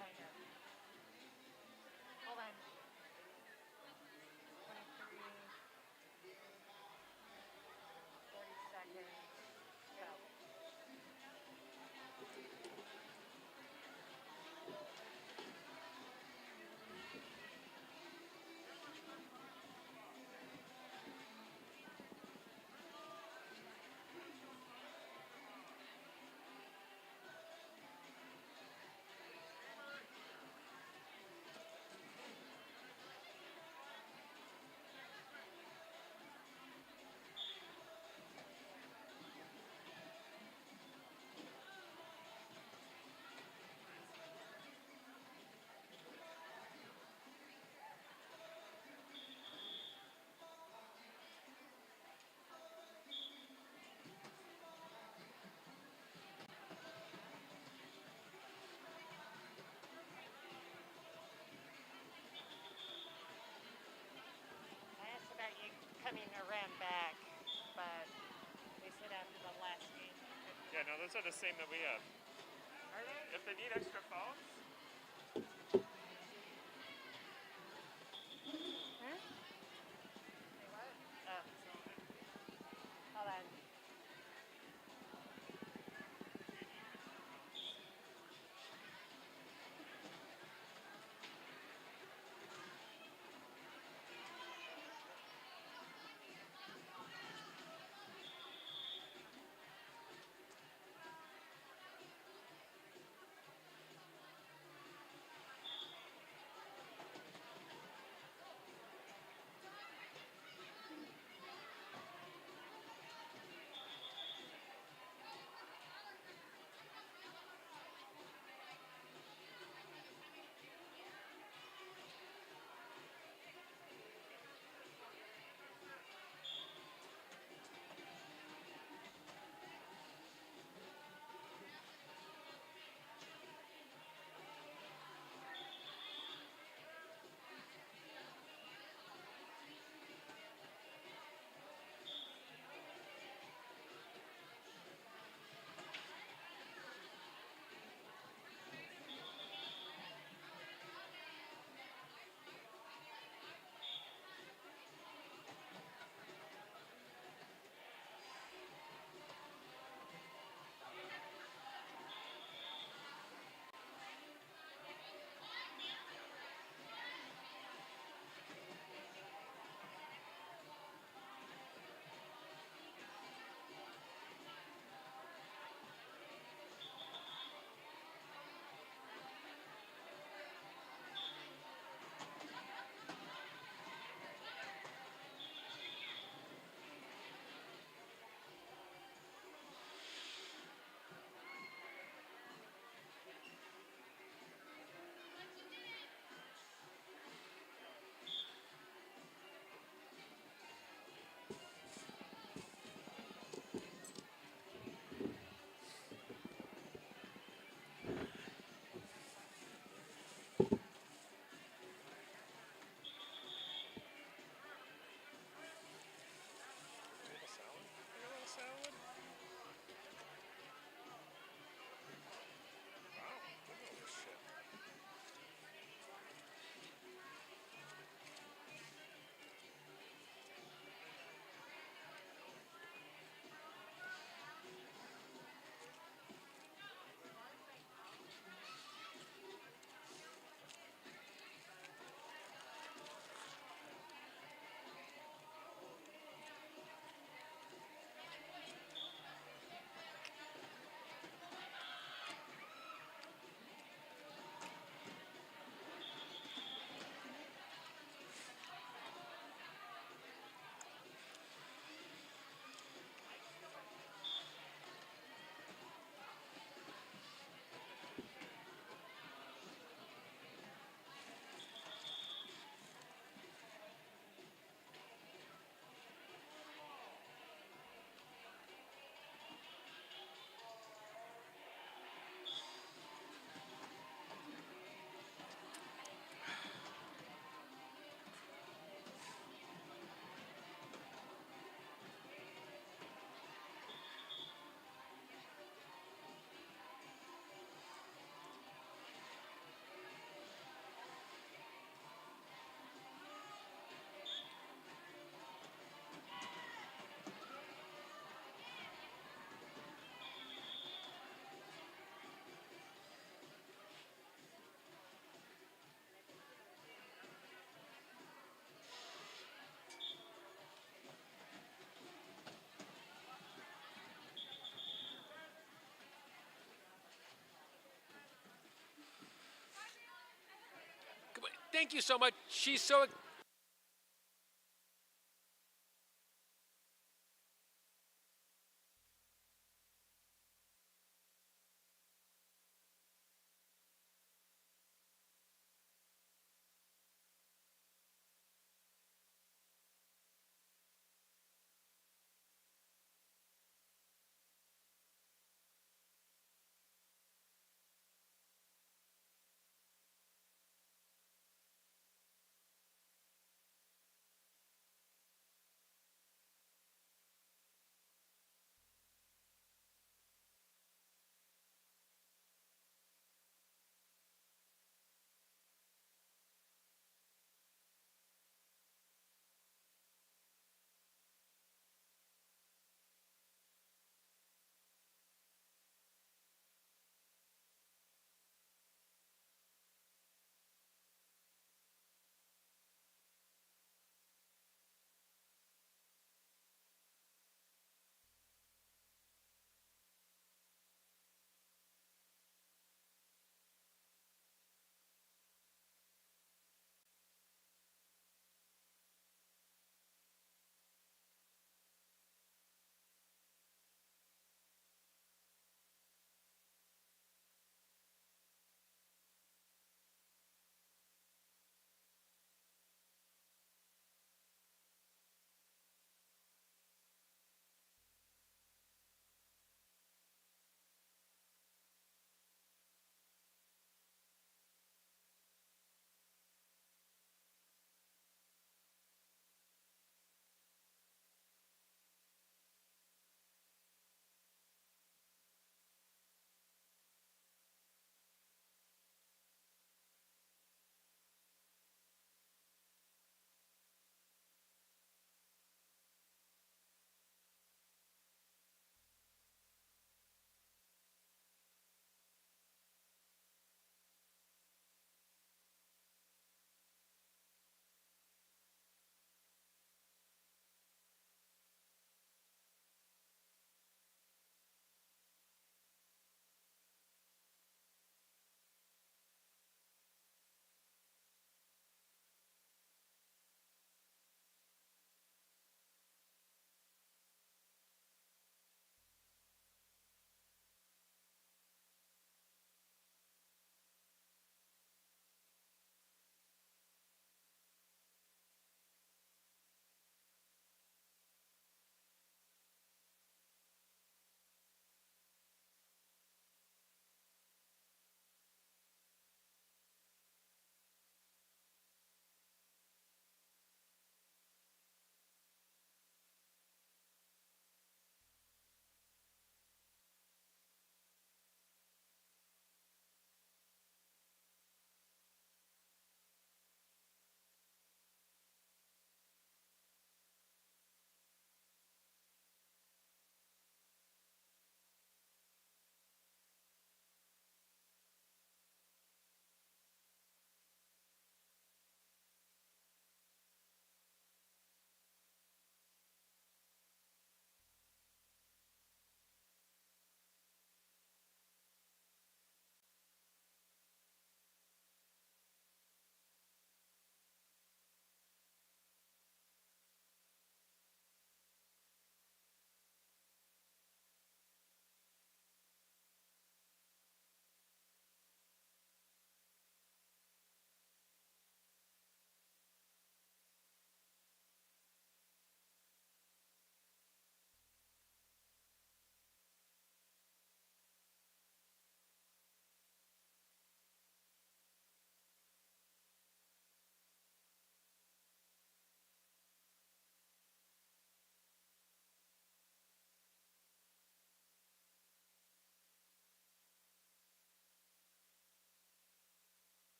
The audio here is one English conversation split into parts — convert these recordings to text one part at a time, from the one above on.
Kind of. Hold on. 23, 40 seconds. Go. I asked about you coming around back, but they said after the last game. Yeah, no, those are the same that we have. Are they? If they need extra phones, Huh? Say what? Oh, hold on. Thank you so much. She's so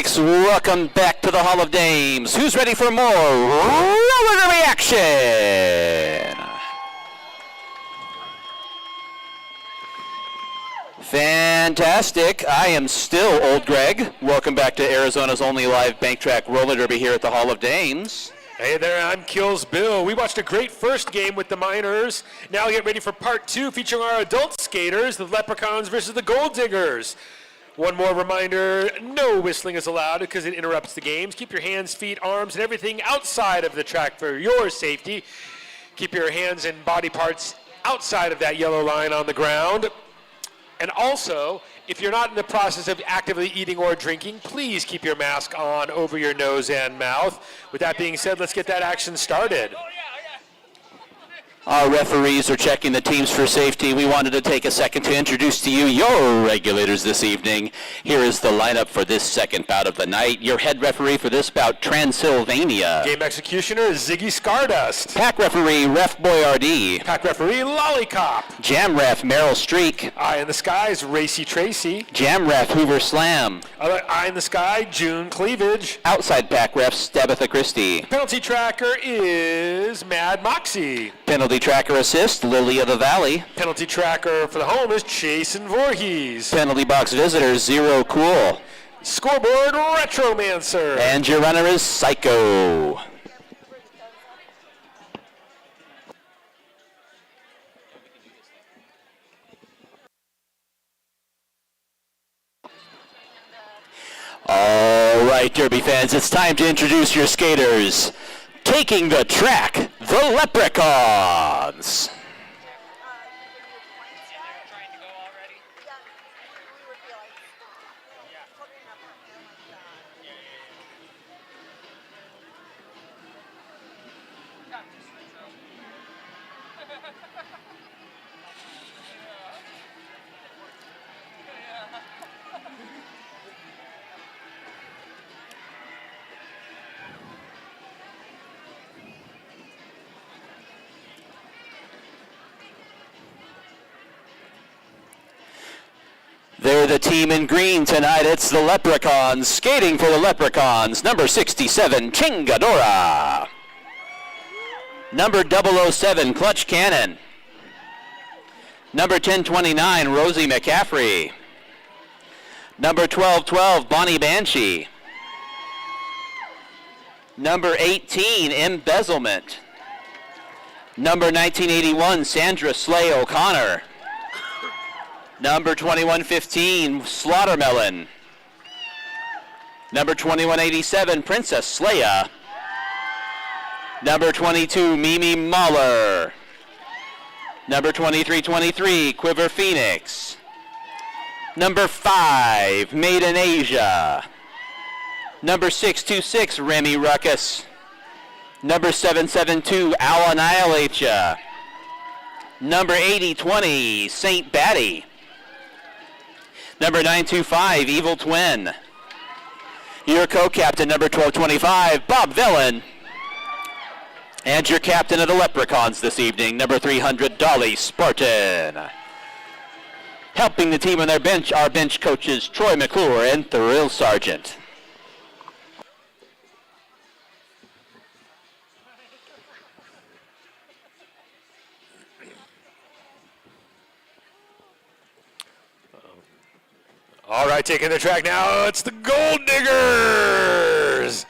folks. Welcome back to the Hall of Dames. Who's ready for more roller derby action? Fantastic. I am still Old Greg. Welcome back to Arizona's only live bank track roller derby here at the Hall of Dames. Hey there, I'm Kills Bill. We watched a great first game with the minors. Now get ready for part 2 featuring our adult skaters, the Leprechauns versus the Gold Diggers. One more reminder, no whistling is allowed because it interrupts the games. Keep your hands, feet, arms, and everything outside of the track for your safety. Keep your hands and body parts outside of that yellow line on the ground. And also, if you're not in the process of actively eating or drinking, please keep your mask on over your nose and mouth. With that being said, let's get that action started. Our referees are checking the teams for safety. We wanted to take a second to introduce to you your regulators this evening. Here is the lineup for this second bout of the night. Your head referee for this bout, Transylvania. Game executioner, Ziggy Stardust. Pack referee, Ref Boyardee. Pack referee, Lollipop. Jam ref, Meryl Streak. Eye in the Skies, Racy Tracy. Jam ref, Hoover Slam. Eye in the Sky, June Cleavage. Outside pack refs, Tabitha Christie. Penalty tracker is Mad Moxie. Penalty tracker assist, Lily of the Valley. Penalty tracker for the home is Jason Voorhees. Penalty box visitor, Zero Cool. Scoreboard, Retromancer. And your runner is Psycho. All right, Derby fans, it's time to introduce your skaters. Taking the track, the Leprechauns. They're the team in green tonight. It's the Leprechauns. Skating for the Leprechauns, number 67, Chingadora. Number 007, Clutch Cannon. Number 1029, Rosie McCaffrey. Number 1212, Bonnie Banshee. Number 18, Embezzlement. Number 1981, Sandra Slay O'Connor. Number 2115, Slaughtermelon. Number 2187, Princess Leia. Number 22, Mimi Mahler. Number 2323, Quiver Phoenix. Number 5, Made in Asia. Number 626, Remy Ruckus. Number 772, I'll Annihilate Ya. Number 8020, Saint Batty. Number 925, Evil Twin. Your co-captain, number 1225, Bob Villain. And your captain of the Leprechauns this evening, number 300, Dolly Spartan. Helping the team on their bench are bench coaches Troy McClure and Thrill Sargent. All right, taking the track now, it's the Gold Diggers.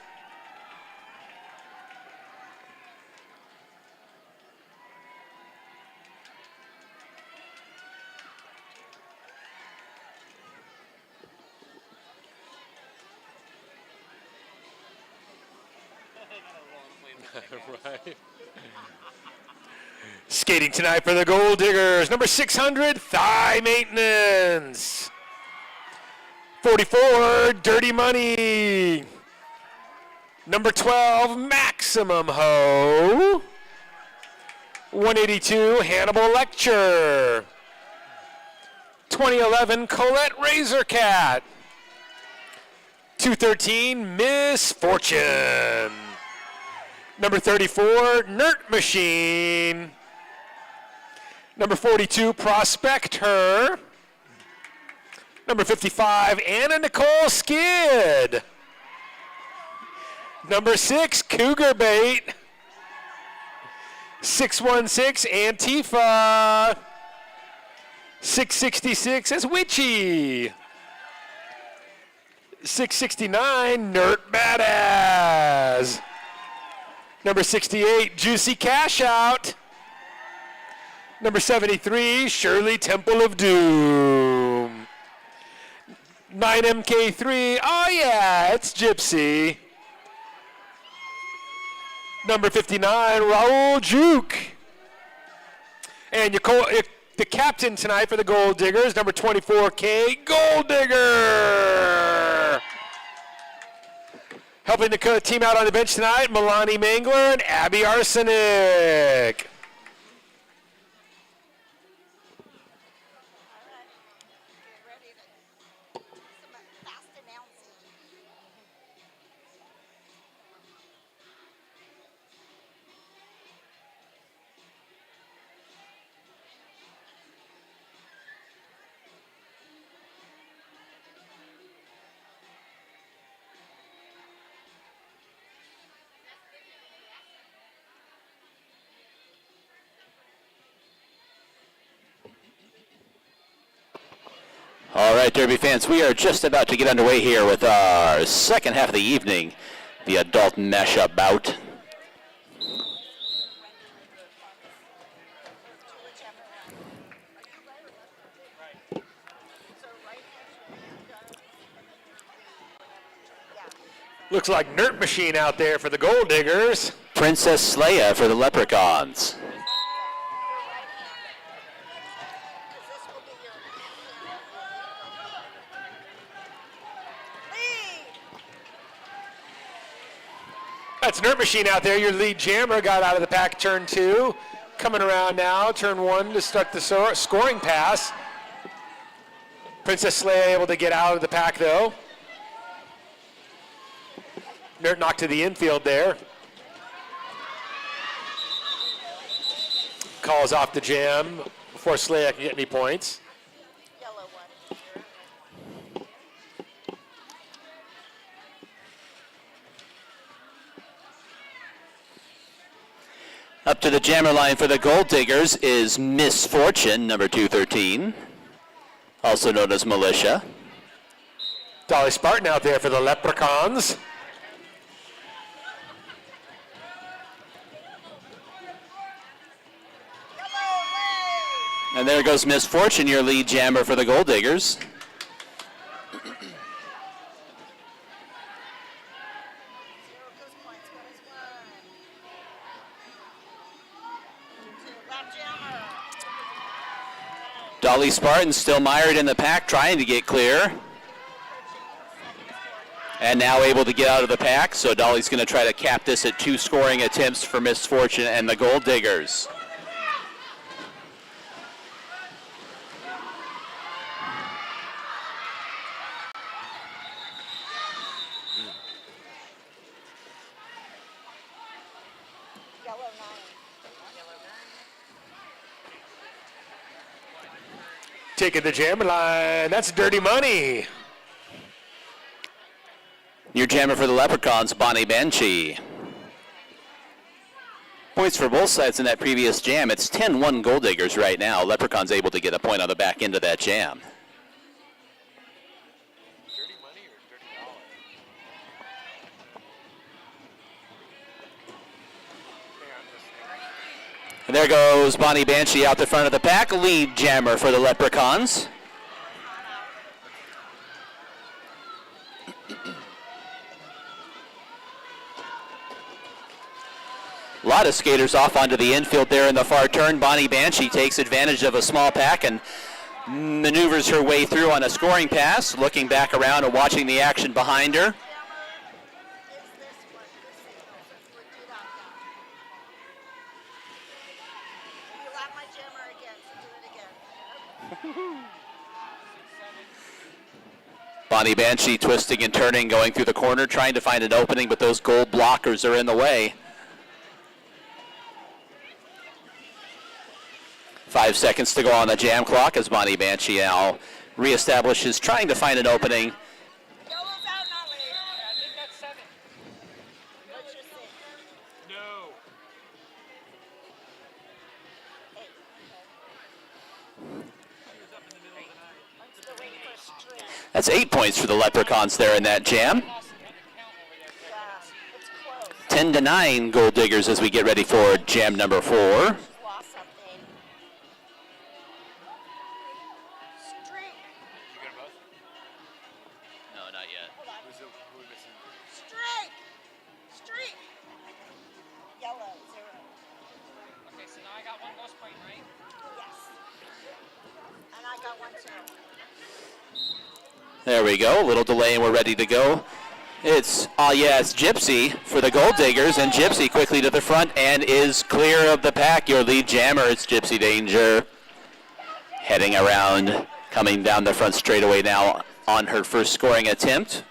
Right. Skating tonight for the Gold Diggers, number 600, Thigh Maintenance. 44, Dirty Money. Number 12, Maximum Ho. 182, Hannibal Lecture. 2011, Colette Razorcat. 213, Misfortune. Number 34, Nert Machine. Number 42, Prospect Her. Number 55, Anna Nicole Skid. Number 6, Cougar Bait. 616, Antifa. 666 is Witchy. 669, Nerd Badass. Number 68, Juicy Cash Out. Number 73, Shirley Temple of Doom. 9MK3, oh yeah, it's Gypsy. Number 59, Raul Juke. And the captain tonight for the Gold Diggers, number 24K, Gold Digger. Helping the team out on the bench tonight, Milani Mangler and Abby Arsenic. All right, Derby fans, we are just about to get underway here with our second half of the evening, the adult mashup bout. Looks like Nerd Machine out there for the Gold Diggers. Princess Leia for the Leprechauns. That's Nerd Machine out there, your lead jammer, got out of the pack turn 2. Coming around now, turn 1 to start the scoring pass. Princess Leia able to get out of the pack though. Nerd knocked to the infield there. Calls off the jam before Leia can get any points. Up to the jammer line for the Gold Diggers is Misfortune, number 213, also known as Militia. Dolly Spartan out there for the Leprechauns. And there goes Misfortune, your lead jammer for the Gold Diggers. Dolly Spartan still mired in the pack, trying to get clear. And now able to get out of the pack, so Dolly's going to try to cap this at 2 scoring attempts for Misfortune and the Gold Diggers. Taking the jammer line, that's Dirty Money. Your jammer for the Leprechauns, Bonnie Banshee. Points for both sides in that previous jam. It's 10-1 Gold Diggers right now. Leprechauns able to get a point on the back end of that jam. Dirty money or dirty dollar? And there goes Bonnie Banshee out the front of the pack, lead jammer for the Leprechauns. A lot of skaters off onto the infield there in the far turn. Bonnie Banshee takes advantage of a small pack and maneuvers her way through on a scoring pass, looking back around and watching the action behind her. Bonnie Banshee twisting and turning, going through the corner, trying to find an opening, but those gold blockers are in the way. 5 seconds to go on the jam clock as Bonnie Banshee now reestablishes, trying to find an opening. Yellow's out, not late. I think that's 7. That's 8 points for the Leprechauns there in that jam. 10-9 Gold Diggers as we get ready for jam number 4. Lost something. Streak. Did you get them both? No, not yet. Hold on. Who are we missing? Streak. Streak. Yellow, 0. Okay, so now I got one ghost point, right? Yes. And I got one too. There we go. A little delay and we're ready to go. It's Gypsy for the Gold Diggers, and Gypsy quickly to the front and is clear of the pack. Your lead jammer, it's Gypsy Danger, heading around, coming down the front straightaway now on her first scoring attempt.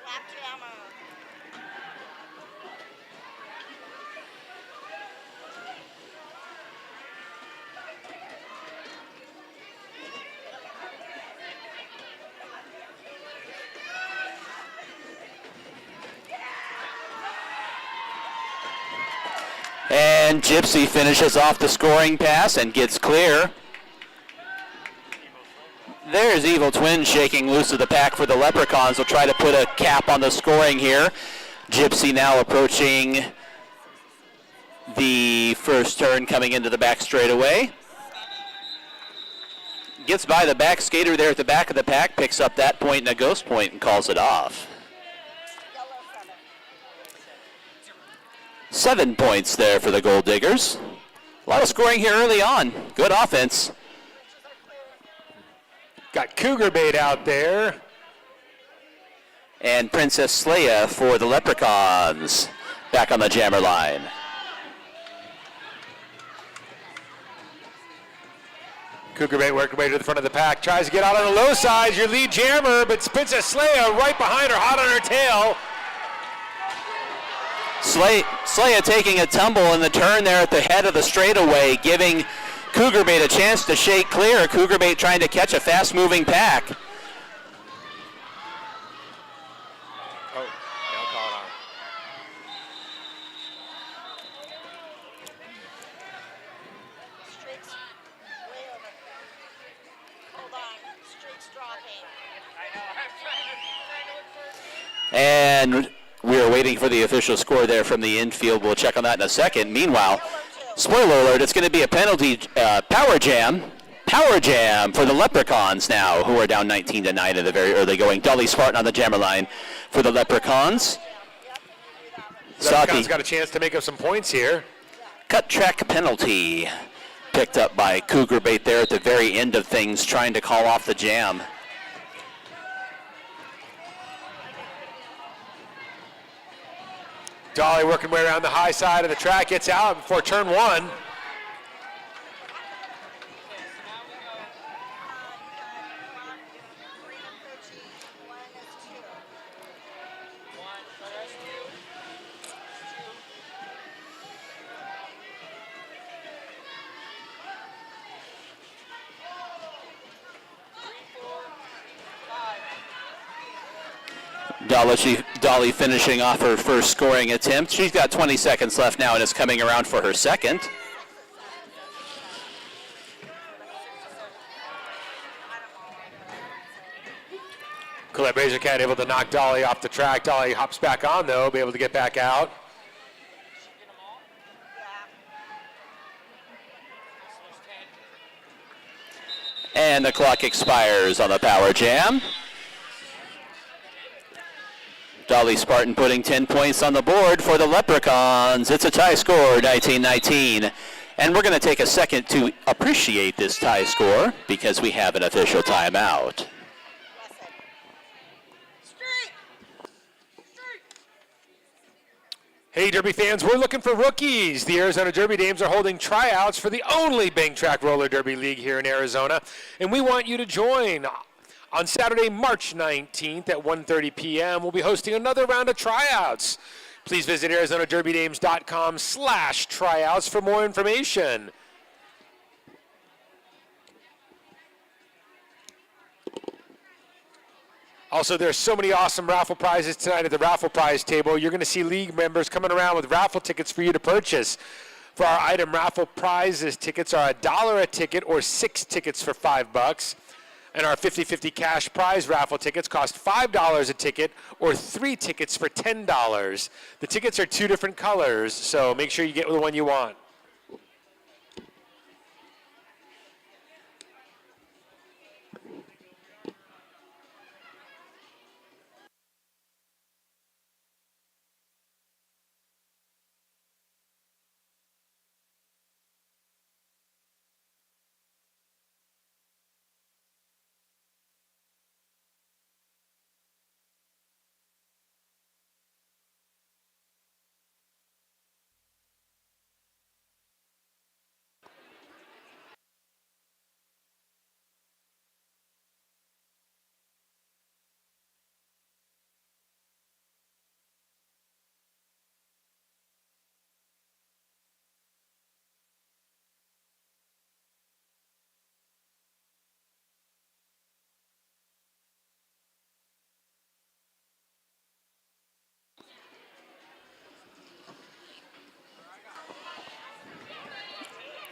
Lap jammer. And Gypsy finishes off the scoring pass and gets clear. There's Evil Twin shaking loose of the pack for the Leprechauns. Will try to put a cap on the scoring here. Gypsy now approaching the first turn, coming into the back straightaway. Gets by the back skater there at the back of the pack, picks up that point and a ghost point and calls it off. Yellow, 7. 7 points there for the Gold Diggers. A lot of scoring here early on. Good offense. Got Cougar Bait out there. And Princess Leia for the Leprechauns. Back on the jammer line. Cougar Bait working way to the front of the pack. Tries to get out on the low side. Your lead jammer, but Princess Leia right behind her, hot on her tail. Slaya taking a tumble in the turn there at the head of the straightaway, giving Cougar Bait a chance to shake clear. Cougar Bait trying to catch a fast-moving pack. Oh, now call it on. Streak's way over. Hold on. Streak's dropping. I know. I'm trying to look for it. And we're waiting for the official score there from the infield. We'll check on that in a second. Meanwhile, spoiler alert, it's going to be a penalty power jam. Power jam for the Leprechauns now, who are down 19-9 in the very early going. Dolly Spartan on the jammer line for the Leprechauns. Leprechaun's got a chance to make up some points here. Cut track penalty picked up by Cougar Bait there at the very end of things, trying to call off the jam. Dolly working way around the high side of the track, gets out before turn 1. Okay, so now we go. Green and Poochie. 1 is 2. One, so there's two. Two. 3, 4, 5. Dolly finishing off her first scoring attempt. She's got 20 seconds left now and is coming around for her second. Colette Razorcat able to knock Dolly off the track. Dolly hops back on though, be able to get back out. Get them all. Yeah. So there's 10. And the clock expires on the power jam. Dolly Spartan putting 10 points on the board for the Leprechauns. It's a tie score, 19-19. And we're going to take a second to appreciate this tie score because we have an official timeout. Streak. Streak. Hey Derby fans, we're looking for rookies. The Arizona Derby Dames are holding tryouts for the only Bank Track Roller Derby League here in Arizona, and we want you to join. On Saturday, March 19th at 1:30 p.m., we'll be hosting another round of tryouts. Please visit ArizonaDerbyDames.com/tryouts for more information. Also, there's so many awesome raffle prizes tonight at the raffle prize table. You're going to see league members coming around with raffle tickets for you to purchase. For our item raffle prizes, tickets are $1 a ticket or 6 tickets for $5. And our 50-50 cash prize raffle tickets cost $5 a ticket or 3 tickets for $10. The tickets are 2 different colors, so make sure you get the one you want.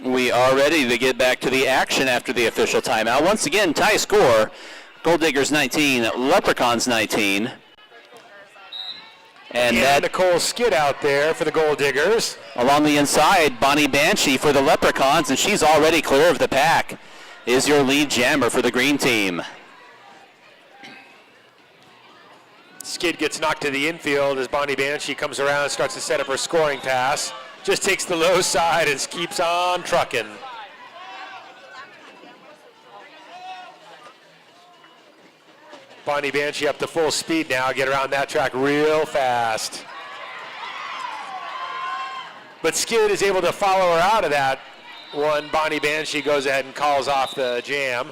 We are ready to get back to the action after the official timeout. Once again, tie score, Gold Diggers 19, Leprechauns 19. And that Nicole Skid out there for the Gold Diggers. along the inside, Bonnie Banshee for the Leprechauns, and she's already clear of the pack, is your lead jammer for the green team. Skid gets knocked to the infield as Bonnie Banshee comes around and starts to set up her scoring pass. Just takes the low side and keeps on trucking. Bonnie Banshee up to full speed now, get around that track real fast. But Skid is able to follow her out of that one. Bonnie Banshee goes ahead and calls off the jam.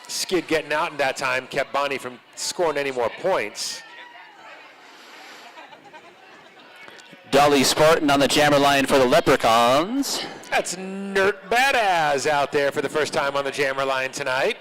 Skid getting out in that time kept Bonnie from scoring any more points. Dolly Spartan on the jammer line for the Leprechauns. That's Nert Badass out there for the first time on the jammer line tonight.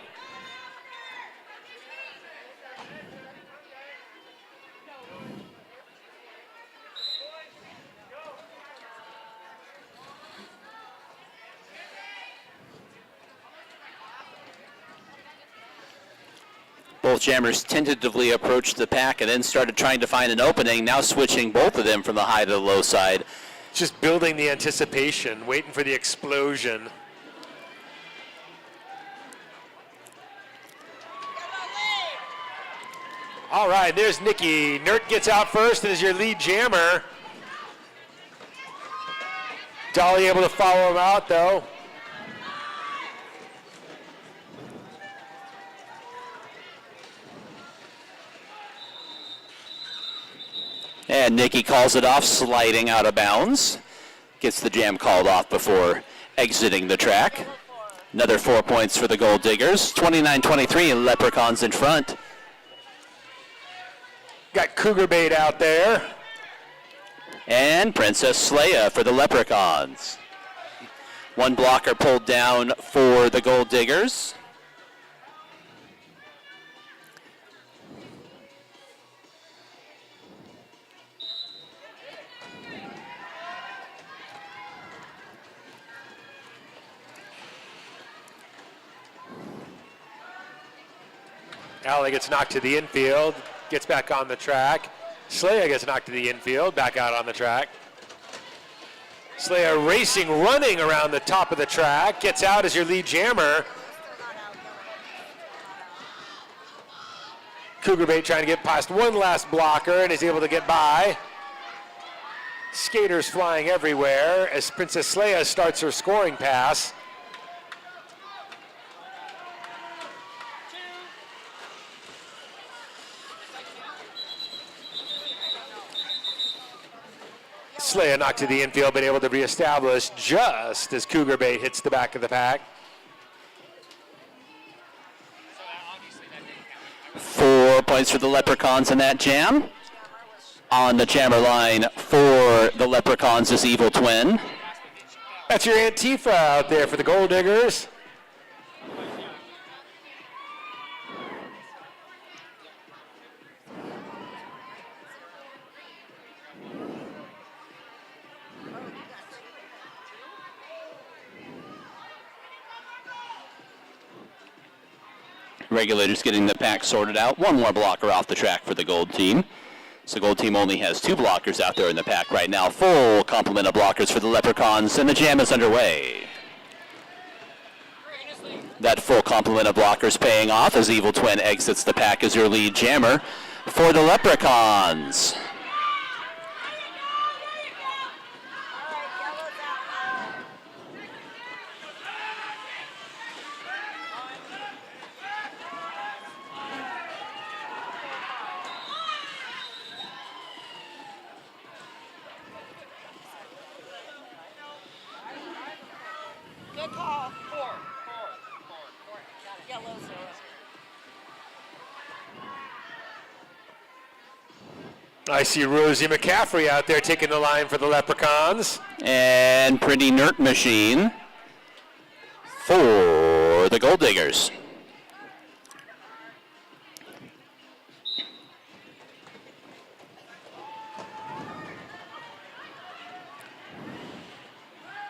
Both jammers tentatively approached the pack and then started trying to find an opening, now switching both of them from the high to the low side. Just building the anticipation, waiting for the explosion. All right, there's Nikki. Nert gets out first and is your lead jammer. Dolly able to follow him out though. And Nikki calls it off, sliding out of bounds. Gets the jam called off before exiting the track. Another 4 points for the Gold Diggers. 29-23, Leprechauns in front. Got Cougar Bait out there. And Princess Leia for the Leprechauns. One blocker pulled down for the Gold Diggers. Allie gets knocked to the infield, gets back on the track. Slaya gets knocked to the infield, back out on the track. Slaya racing, running around the top of the track, gets out as your lead jammer. Cougar Bait trying to get past one last blocker and is able to get by. Skaters flying everywhere as Princess Slaya starts her scoring pass. Slaya knocked to the infield, been able to reestablish just as Cougar Bait hits the back of the pack. 4 points for the Leprechauns in that jam. On the jammer line for the Leprechauns is Evil Twin. That's your Antifa out there for the Gold Diggers. Regulators getting the pack sorted out. One more blocker off the track for the gold team. So gold team only has 2 blockers out there in the pack right now. Full complement of blockers for the Leprechauns, and the jam is underway. That full complement of blockers paying off as Evil Twin exits the pack as your lead jammer for the Leprechauns. Good call. Four. Yellow 0. I see Rosie McCaffrey out there taking the line for the Leprechauns. And Pretty Nerd Machine for the Gold Diggers.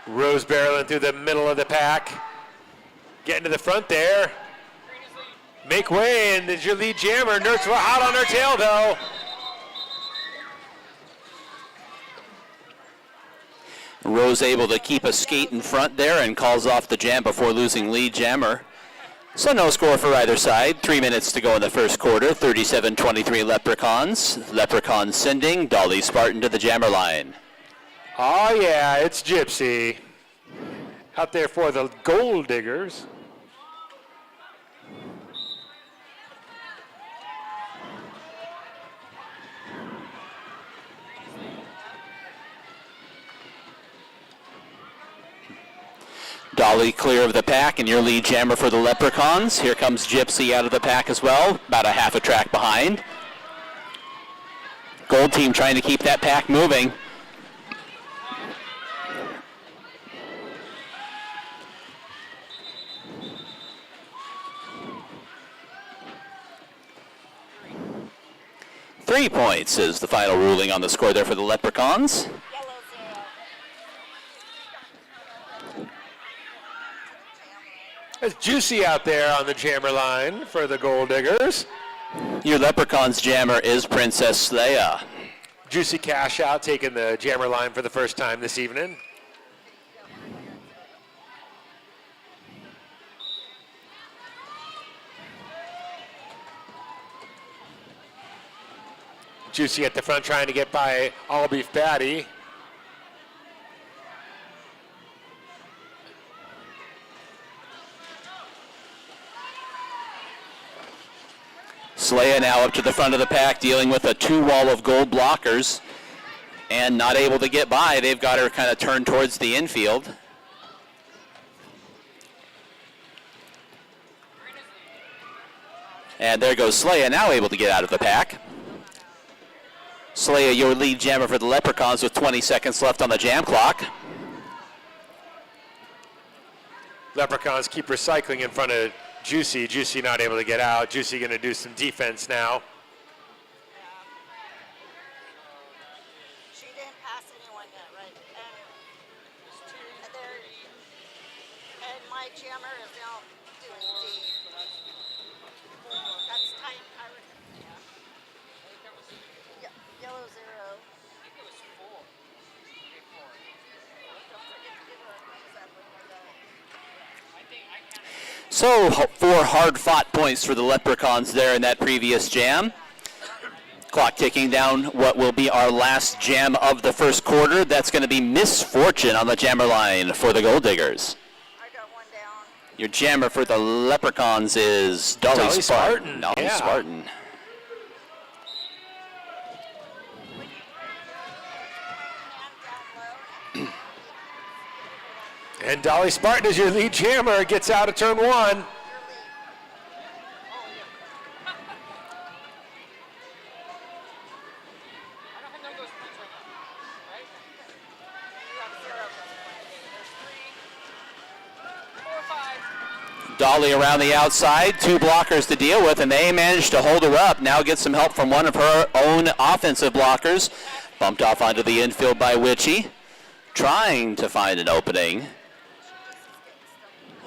Rose barreling through the middle of the pack. Getting to the front there. Make way, and there's your lead jammer. Nert's hot on her tail, though. Rose able to keep a skate in front there and calls off the jam before losing lead jammer. So no score for either side. 3 minutes to go in the first quarter. 37-23 Leprechauns. Leprechauns sending Dolly Spartan to the jammer line. Oh, yeah, it's Gypsy. Out there for the Gold Diggers. Dolly clear of the pack, and your lead jammer for the Leprechauns. Here comes Gypsy out of the pack as well, about a half a track behind. Gold team trying to keep that pack moving. Three points is the final ruling on the score there for the Leprechauns. Yellow 0. There's Juicy out there on the jammer line for the Gold Diggers. Your Leprechauns jammer is Princess Leia. Juicy Cash out taking the jammer line for the first time this evening. Juicy at the front trying to get by All Beef Patty. Slaya now up to the front of the pack, dealing with a 2 wall of gold blockers and not able to get by. They've got her kind of turned towards the infield. And there goes Slaya, now able to get out of the pack. Slaya, your lead jammer for the Leprechauns with 20 seconds left on the jam clock. Leprechauns keep recycling in front of Juicy. Juicy not able to get out. Juicy going to do some defense now. She didn't pass anyone yet, right? And my jammer is now doing D. That's tight. Yellow 0. So 4 hard-fought points for the Leprechauns there in that previous jam. Clock ticking down what will be our last jam of the first quarter. That's going to be Misfortune on the jammer line for the Gold Diggers. I got one down. Your jammer for the Leprechauns is Dolly Spartan. Dolly yeah. Spartan. And Dolly Spartan is your lead jammer. Gets out of turn 1. Dolly around the outside, 2 blockers to deal with, and they managed to hold her up. Now gets some help from one of her own offensive blockers. Bumped off onto the infield by Witchy, trying to find an opening.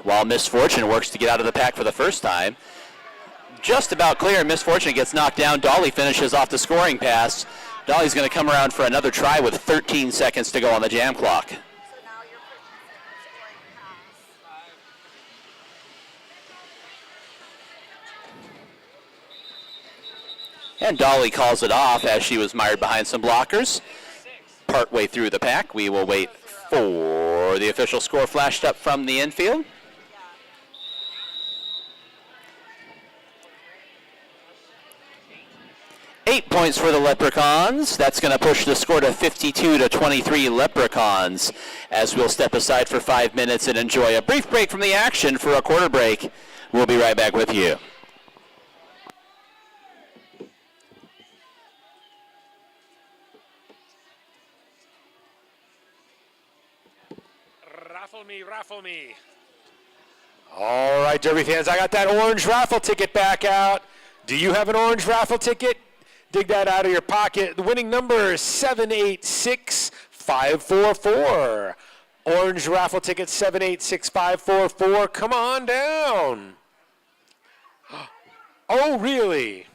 While Misfortune works to get out of the pack for the first time. just about clear. Misfortune gets knocked down. Dolly finishes off the scoring pass. Dolly's going to come around for another try with 13 seconds to go on the jam clock. So now you're pushing scoring pass. And Dolly calls it off as she was mired behind some blockers. Partway through the pack, we will wait for the official score flashed up from the infield. 8 points for the Leprechauns. That's going to push the score to 52-23 Leprechauns as we'll step aside for 5 minutes and enjoy a brief break from the action for a quarter break. We'll be right back with you. Raffle me. All right, Derby fans, I got that orange raffle ticket back out. Do you have an orange raffle ticket? Dig that out of your pocket. The winning number is 786544. Orange raffle ticket 786544. Come on down. Oh, really?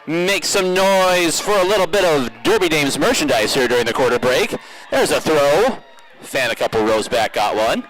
Make some noise for a little bit of Derby Dames merchandise here during the quarter break. There's a throw. Fan a couple rows back got one.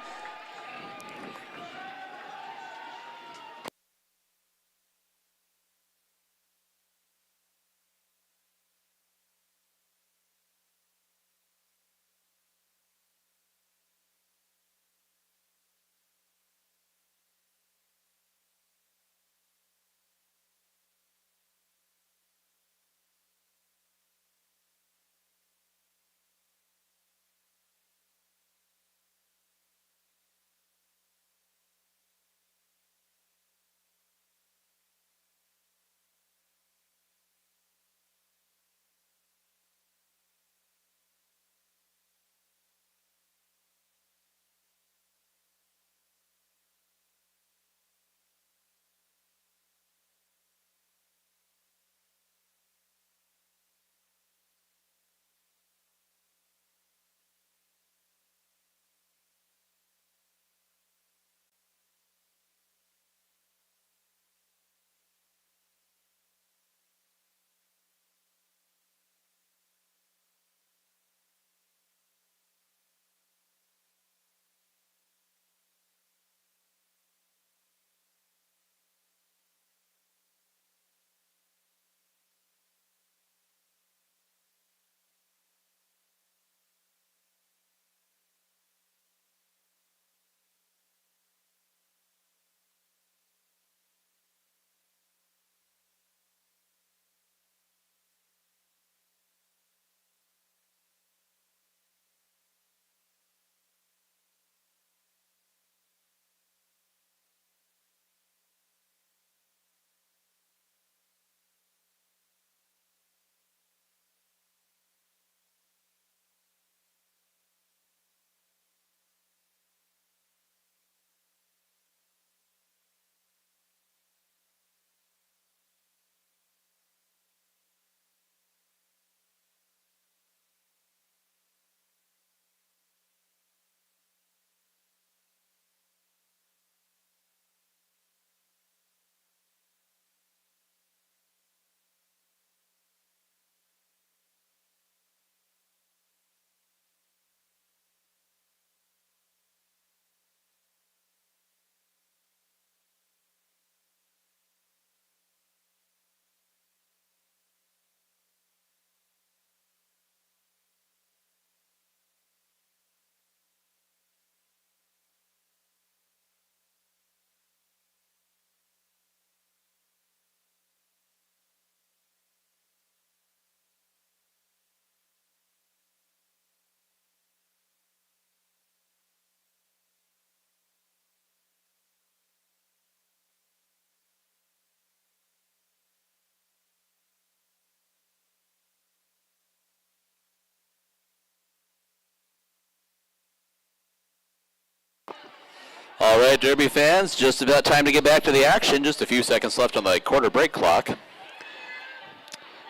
All right, Derby fans, just about time to get back to the action. Just a few seconds left on the quarter break clock.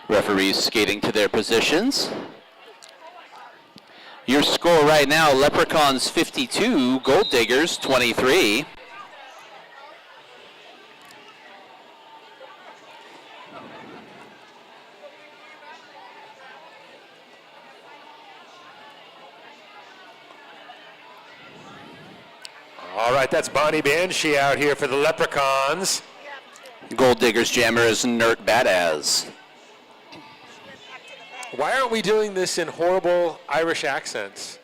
Referees skating to their positions. Your score right now, Leprechauns 52, Gold Diggers 23. All right, that's Bonnie Banshee out here for the Leprechauns. Gold Diggers jammer is Nert Badaz. Why aren't we doing this in horrible Irish accents?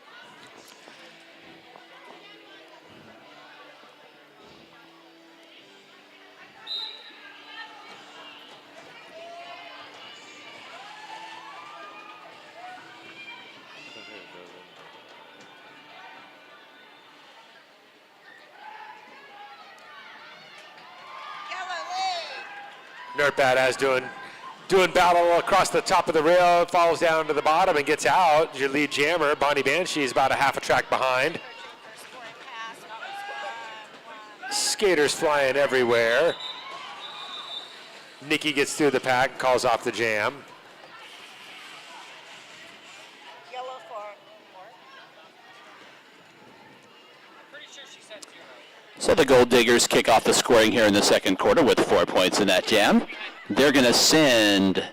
Nert Badaz doing battle across the top of the rail, falls down to the bottom and gets out. Your lead jammer, Bonnie Banshee, is about a half a track behind. Skaters flying everywhere. Nikki gets through the pack, calls off the jam. Yellow for I'm pretty sure she said 0. So the Gold Diggers kick off the scoring here in the second quarter with 4 points in that jam. They're going to send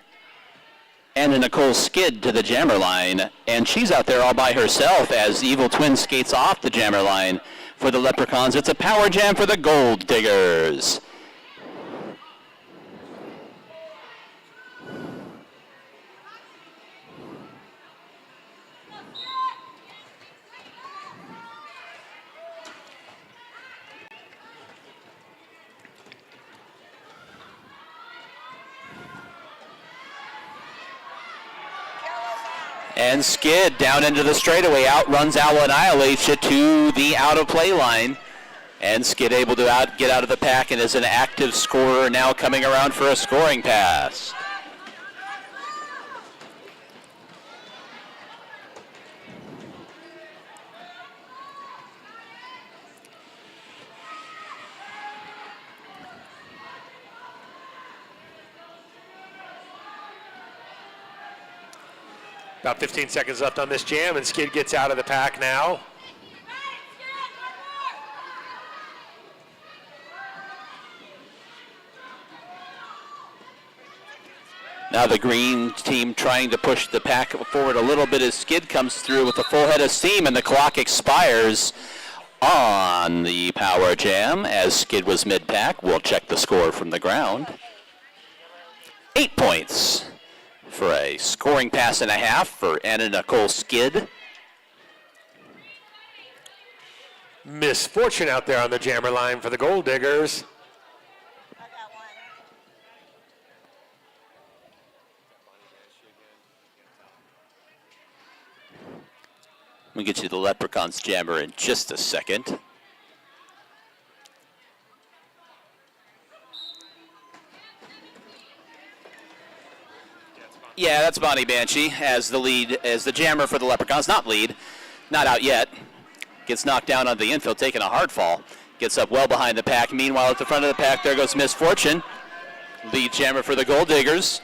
Anna Nicole Skid to the jammer line, and she's out there all by herself as Evil Twin skates off the jammer line for the Leprechauns. It's a power jam for the Gold Diggers. And Skid down into the straightaway, outruns Owl, annihilates it to the out-of-play line. And Skid able to get out of the pack and is an active scorer now coming around for a scoring pass. About 15 seconds left on this jam, and Skid gets out of the pack now. Now the green team trying to push the pack forward a little bit as Skid comes through with a full head of steam, and the clock expires on the power jam as Skid was mid-pack. We'll check the score from the ground. 8 points for a scoring pass and a half for Anna Nicole Skid. Misfortune out there on the jammer line for the Gold Diggers. I got one. We'll get you the Leprechauns jammer in just a second. Yeah, that's Bonnie Banshee as the lead, as the jammer for the Leprechauns. Not lead, not out yet. Gets knocked down on the infield, taking a hard fall. Gets up well behind the pack. Meanwhile, at the front of the pack, there goes Misfortune. Lead jammer for the Gold Diggers.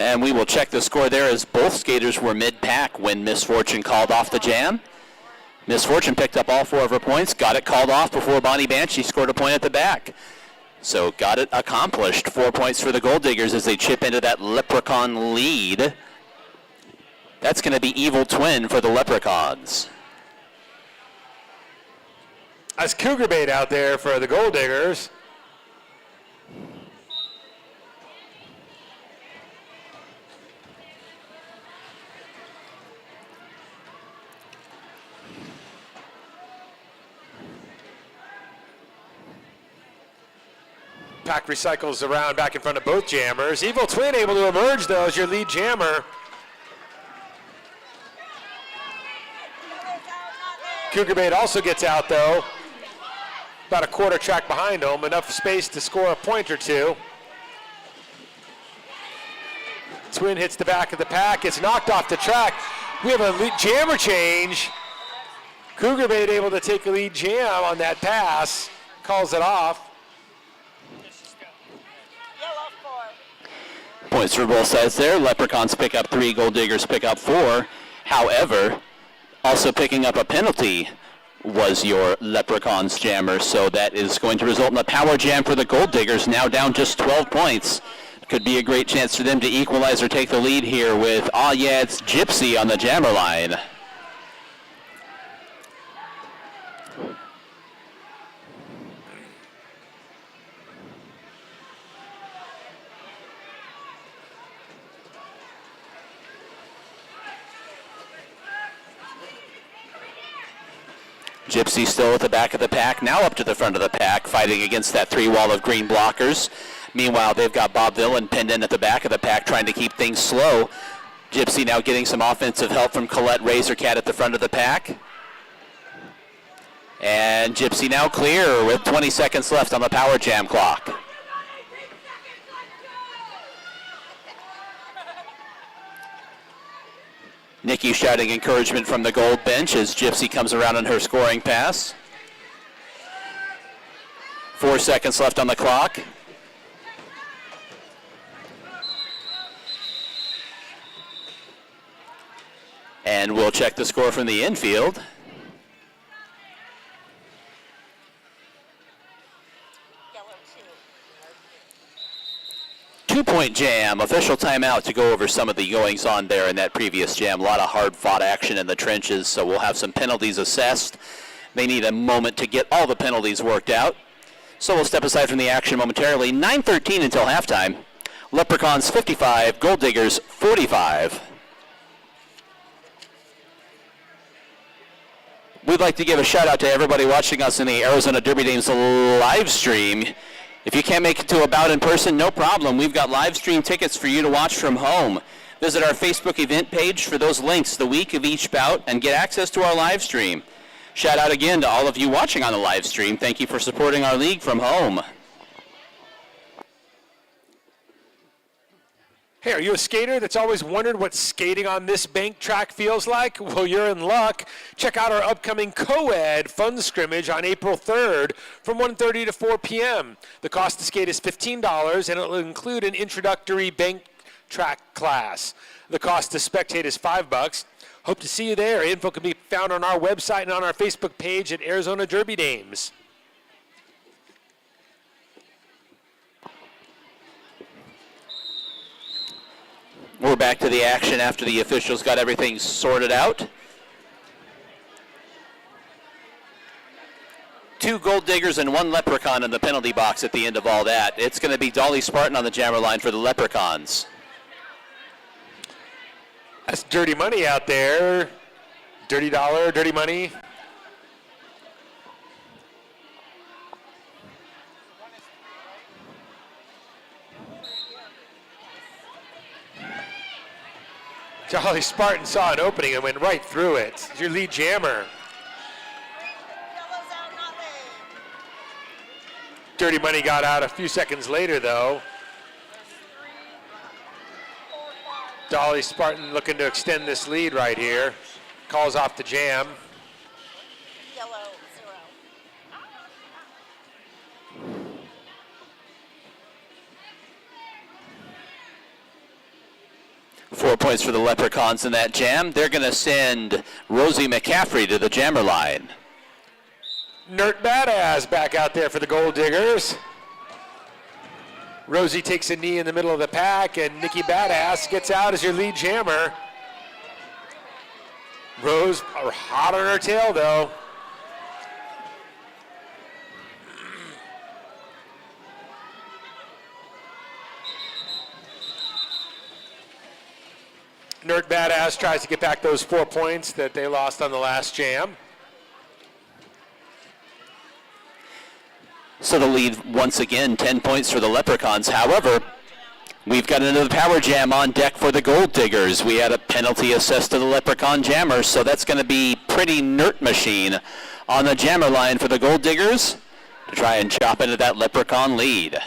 And we will check the score there as both skaters were mid-pack when Misfortune called off the jam. Misfortune picked up all 4 of her points, got it called off before Bonnie Banshee scored a point at the back. So got it accomplished. 4 points for the Gold Diggers as they chip into that Leprechaun lead. That's going to be Evil Twin for the Leprechauns. That's Cougar Bait out there for the Gold Diggers. Pack recycles around back in front of both jammers. Evil Twin able to emerge, though, as your lead jammer. Cougar Bait also gets out, though. About a quarter track behind him, enough space to score a point or two. Twin hits the back of the pack, it's knocked off the track. We have a lead jammer change. Cougar Bait able to take a lead jam on that pass, calls it off. Yellow 4. Points for both sides there. Leprechauns pick up 3, Gold Diggers pick up 4. However, also picking up a penalty was your Leprechauns jammer, so that is going to result in a power jam for the Gold Diggers, now down just 12 points. Could be a great chance for them to equalize or take the lead here with, it's Gypsy on the jammer line. Gypsy still at the back of the pack, now up to the front of the pack, fighting against that 3 wall of green blockers. Meanwhile, they've got Bob Villan pinned in at the back of the pack, trying to keep things slow. Gypsy now getting some offensive help from Colette Razorcat at the front of the pack. And Gypsy now clear with 20 seconds left on the power jam clock. Nikki shouting encouragement from the gold bench as Gypsy comes around on her scoring pass. 4 seconds left on the clock. And we'll check the score from the infield. Yellow 2. 2-point jam, official timeout to go over some of the goings on there in that previous jam. A lot of hard fought action in the trenches, so we'll have some penalties assessed. They need a moment to get all the penalties worked out. So we'll step aside from the action momentarily. 9:13 until halftime. Leprechauns 55, Gold Diggers 45. We'd like to give a shout out to everybody watching us in the Arizona Derby Dames live stream. If you can't make it to a bout in person, no problem. We've got live stream tickets for you to watch from home. Visit our Facebook event page for those links the week of each bout and get access to our live stream. Shout out again to all of you watching on the live stream. Thank you for supporting our league from home. Hey, are you a skater that's always wondered what skating on this bank track feels like? Well, you're in luck. Check out our upcoming co-ed fun scrimmage on April 3rd from 1:30 to 4 p.m. The cost to skate is $15, and it will include an introductory bank track class. The cost to spectate is $5. Hope to see you there. Info can be found on our website and on our Facebook page at Arizona Derby Dames. We're back to the action after the officials got everything sorted out. 2 Gold Diggers and 1 Leprechaun in the penalty box at the end of all that. It's going to be Dolly Spartan on the jammer line for the Leprechauns. That's dirty money out there. Dirty dollar, dirty money. Dolly Spartan saw an opening and went right through it. It's your lead jammer. Yellow's out, not late. Dirty money got out a few seconds later, though. Dolly Spartan looking to extend this lead right here. Calls off the jam. Yellow 0. 4 points for the Leprechauns in that jam. They're going to send Rosie McCaffrey to the jammer line. Nert Badass back out there for the Gold Diggers. Rosie takes a knee in the middle of the pack, and Nikki Badass gets out as your lead jammer. Rose are hot on her tail, though. Nerd Badass tries to get back those 4 points that they lost on the last jam. So the lead, once again, 10 points for the Leprechauns. However, We've got another power jam on deck for the Gold Diggers. We had a penalty assessed to the Leprechaun Jammer, so that's going to be Pretty Nert Machine on the jammer line for the Gold Diggers to try and chop into that Leprechaun lead.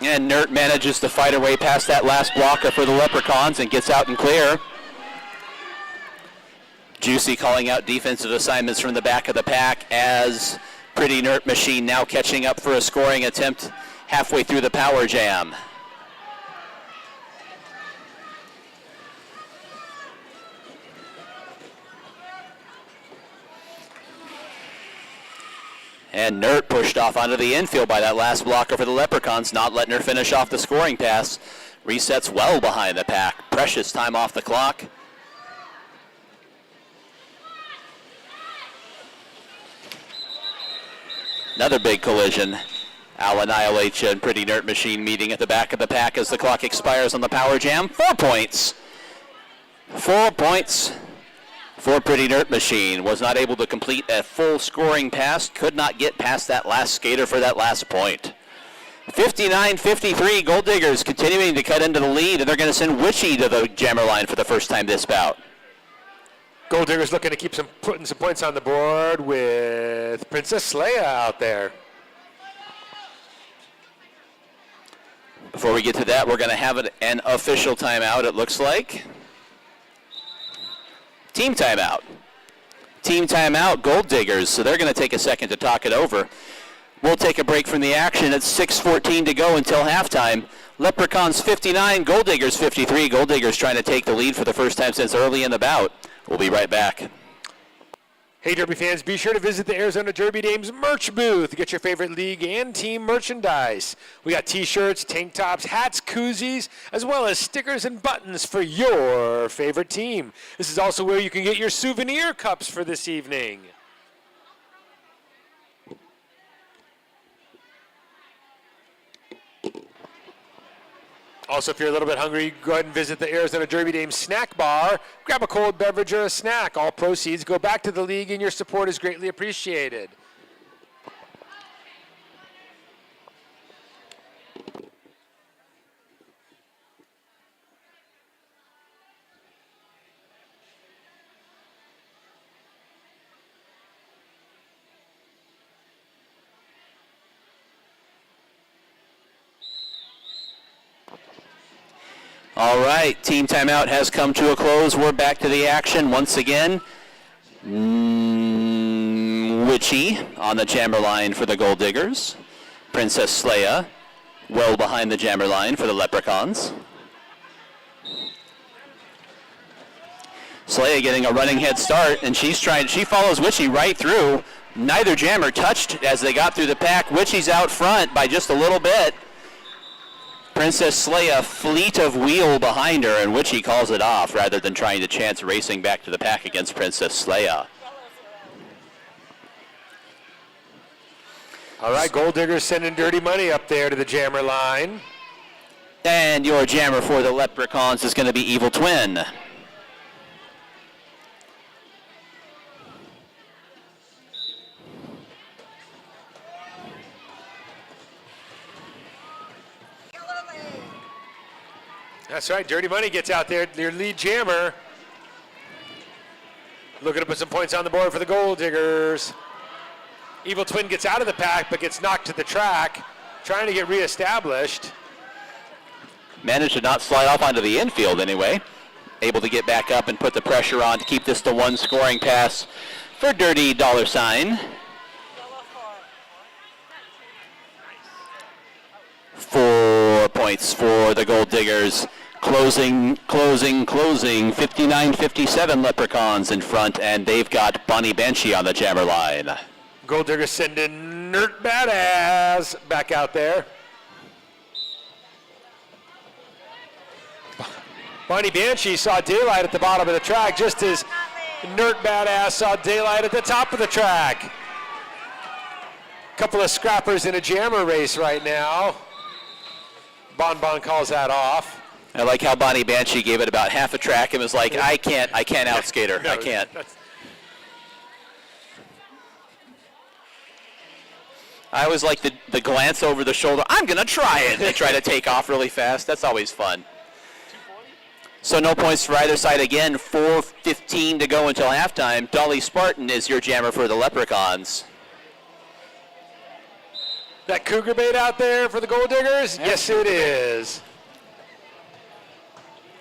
And Nert manages to fight her way past that last blocker for the Leprechauns and gets out and clear. Juicy calling out defensive assignments from the back of the pack as Pretty Nert Machine now catching up for a scoring attempt halfway through the power jam. And Nert pushed off onto the infield by that last blocker for the Leprechauns, not letting her finish off the scoring pass. Resets well behind the pack. Precious time off the clock. Another big collision. Al annihilates you and Pretty Nert Machine meeting at the back of the pack as the clock expires on the power jam. 4 points. 4 points for Pretty Nert Machine. Was not able to complete a full scoring pass. Could not get past that last skater for that last point. 59-53, Gold Diggers continuing to cut into the lead, and they're going to send Witchy to the jammer line for the first time this bout. Gold Diggers looking to keep putting some points on the board with Princess Leia out there. Before we get to that, we're going to have an official timeout, it looks like. Team timeout. Team timeout, Gold Diggers. So they're going to take a second to talk it over. We'll take a break from the action. It's 6:14 to go until halftime. Leprechauns 59, Gold Diggers 53. Gold Diggers trying to take the lead for the first time since early in the bout. We'll be right back. Hey Derby fans, be sure to visit the Arizona Derby Dames merch booth to get your favorite league and team merchandise. We got t-shirts, tank tops, hats, koozies, as well as stickers and buttons for your favorite team. This is also where you can get your souvenir cups for this evening. Also, if you're a little bit hungry, go ahead and visit the Arizona Derby Dames snack bar. Grab a cold beverage or a snack. All proceeds go back to the league, and your support is greatly appreciated. All right, team timeout has come to a close. We're back to the action once again. Witchy on the jammer line for the Gold Diggers. Princess Leia well behind the jammer line for the Leprechauns. Leia getting a running head start, and she follows Witchy right through. Neither jammer touched as they got through the pack. Witchy's out front by just a little bit. Princess Leia fleet of wheel behind her, and Witchy calls it off rather than trying to chance racing back to the pack against Princess Leia. All right, Gold Diggers sending dirty money up there to the jammer line. And your jammer for the Leprechauns is going to be Evil Twin. That's right, Dirty Money gets out there, their lead jammer. Looking to put some points on the board for the Gold Diggers. Evil Twin gets out of the pack, but gets knocked to the track, trying to get reestablished. Managed to not slide off onto the infield anyway. Able to get back up and put the pressure on to keep this to one scoring pass for Dirty $. 4 points for the Gold Diggers. Closing. 59-57 Leprechauns in front, and they've got Bonnie Banshee on the jammer line. Gold Diggers sending Nert Badass back out there. Bonnie Banshee saw daylight at the bottom of the track, just as Nert Badass saw daylight at the top of the track. Couple of scrappers in a jammer race right now. Bon calls that off. I like how Bonnie Banshee gave it about half a track and was like, I can't outskate her. No, I can't. I always like the glance over the shoulder. I'm going to try it. They try to take off really fast. That's always fun. So no points for either side again. 4:15 to go until halftime. Dolly Spartan is your jammer for the Leprechauns. That cougar bait out there for the Gold Diggers? Yes, it is.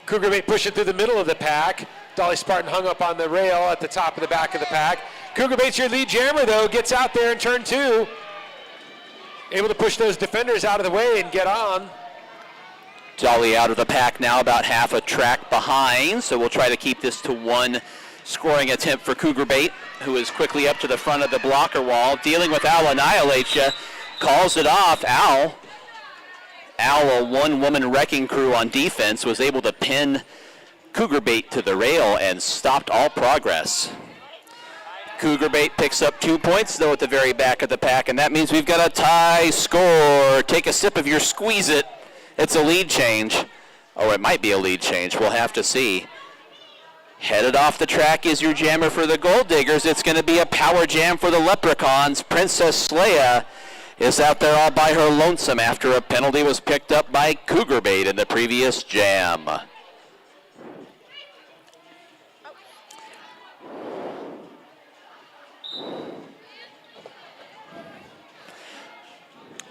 Cougar bait pushing through the middle of the pack. Dolly Spartan hung up on the rail at the top of the back of the pack. Cougar bait's your lead jammer, though. Gets out there in turn 2. Able to push those defenders out of the way and get on. Dolly out of the pack now, about half a track behind. So we'll try to keep this to one scoring attempt for Cougar Bait, who is quickly up to the front of the blocker wall. Dealing with Al Annihilates ya. Calls it off. Al, a one-woman wrecking crew on defense, was able to pin Cougar Bait to the rail and stopped all progress. Cougar Bait picks up 2 points, though, at the very back of the pack, and that means we've got a tie score. Take a sip of your Squeeze It. It's a lead change. Oh, it might be a lead change. We'll have to see. Headed off the track is your jammer for the Gold Diggers. It's going to be a power jam for the Leprechauns. Princess Leia is out there all by her lonesome after a penalty was picked up by Cougar Bait in the previous jam.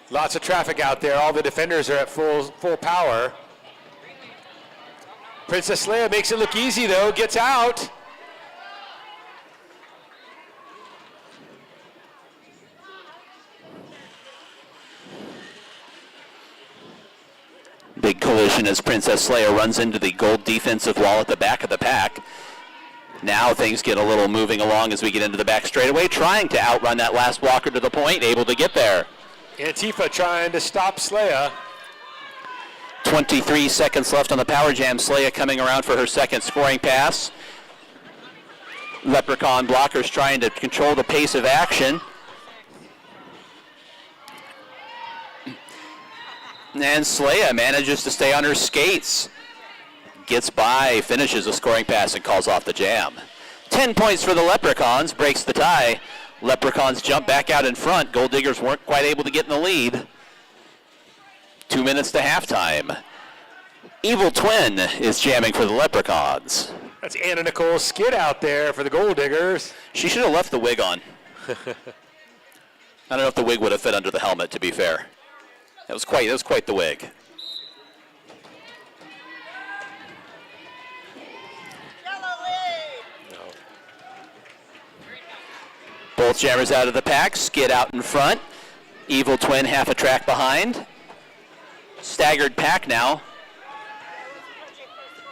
Lots of traffic out there. All the defenders are at full power. Princess Leia makes it look easy, though. Gets out. Big collision as Princess Leia runs into the gold defensive wall at the back of the pack. Now things get a little moving along as we get into the back straightaway, trying to outrun that last walker to the point, able to get there. Antifa trying to stop Sleia. 23 seconds left on the power jam. Sleia coming around for her second scoring pass. Leprechaun blockers trying to control the pace of action. And Sleia manages to stay on her skates. Gets by, finishes a scoring pass, and calls off the jam. 10 points for the Leprechauns, breaks the tie. Leprechauns jump back out in front. Gold Diggers weren't quite able to get in the lead. 2 minutes to halftime. Evil Twin is jamming for the Leprechauns. That's Anna Nicole Skid out there for the Gold Diggers. She should have left the wig on. I don't know if the wig would have fit under the helmet, to be fair. That was quite the wig. Yellow lead. Both jammers out of the pack. Skid out in front. Evil Twin half a track behind. Staggered pack now.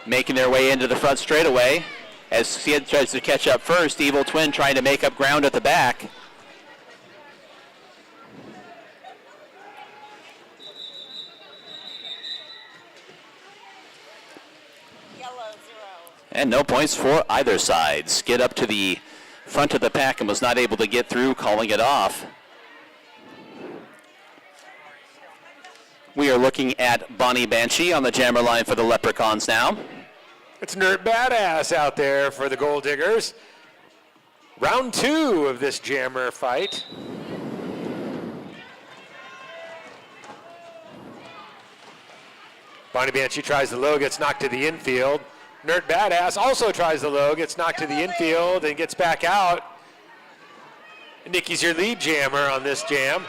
Making their way into the front straightaway. As Skid tries to catch up first, Evil Twin trying to make up ground at the back. Yellow 0. And no points for either side. Skid up to the front of the pack and was not able to get through, calling it off. We are looking at Bonnie Banshee on the jammer line for the Leprechauns now. It's Nerd Badass out there for the Gold Diggers. Round 2 of this jammer fight. Bonnie Banshee tries the low, gets knocked to the infield. Nerd Badass also tries the low, gets knocked to the infield and gets back out. Nikki's your lead jammer on this jam.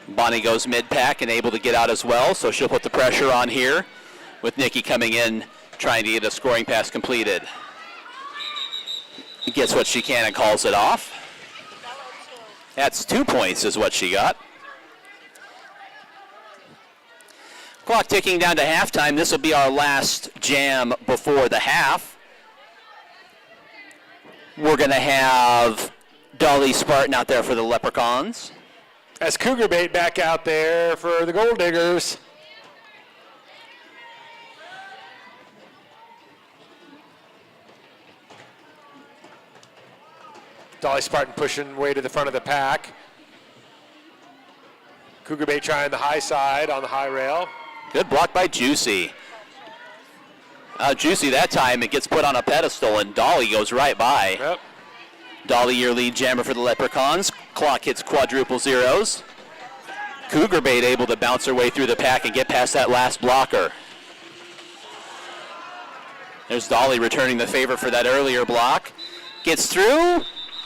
Bonnie goes mid-pack and able to get out as well, so she'll put the pressure on here with Nikki coming in trying to get a scoring pass completed. Gets what she can and calls it off. That's 2 points is what she got. Clock ticking down to halftime. This will be our last jam before the half. We're going to have Dolly Spartan out there for the Leprechauns. As Cougar Bait back out there for the Gold Diggers. Dolly Spartan pushing way to the front of the pack. Cougar Bait trying the high side on the high rail. Good block by Juicy. Juicy that time, it gets put on a pedestal, and Dolly goes right by. Yep. Dolly, your lead jammer for the Leprechauns. Clock hits quadruple zeros. Cougar Bait able to bounce her way through the pack and get past that last blocker. There's Dolly returning the favor for that earlier block. Gets through,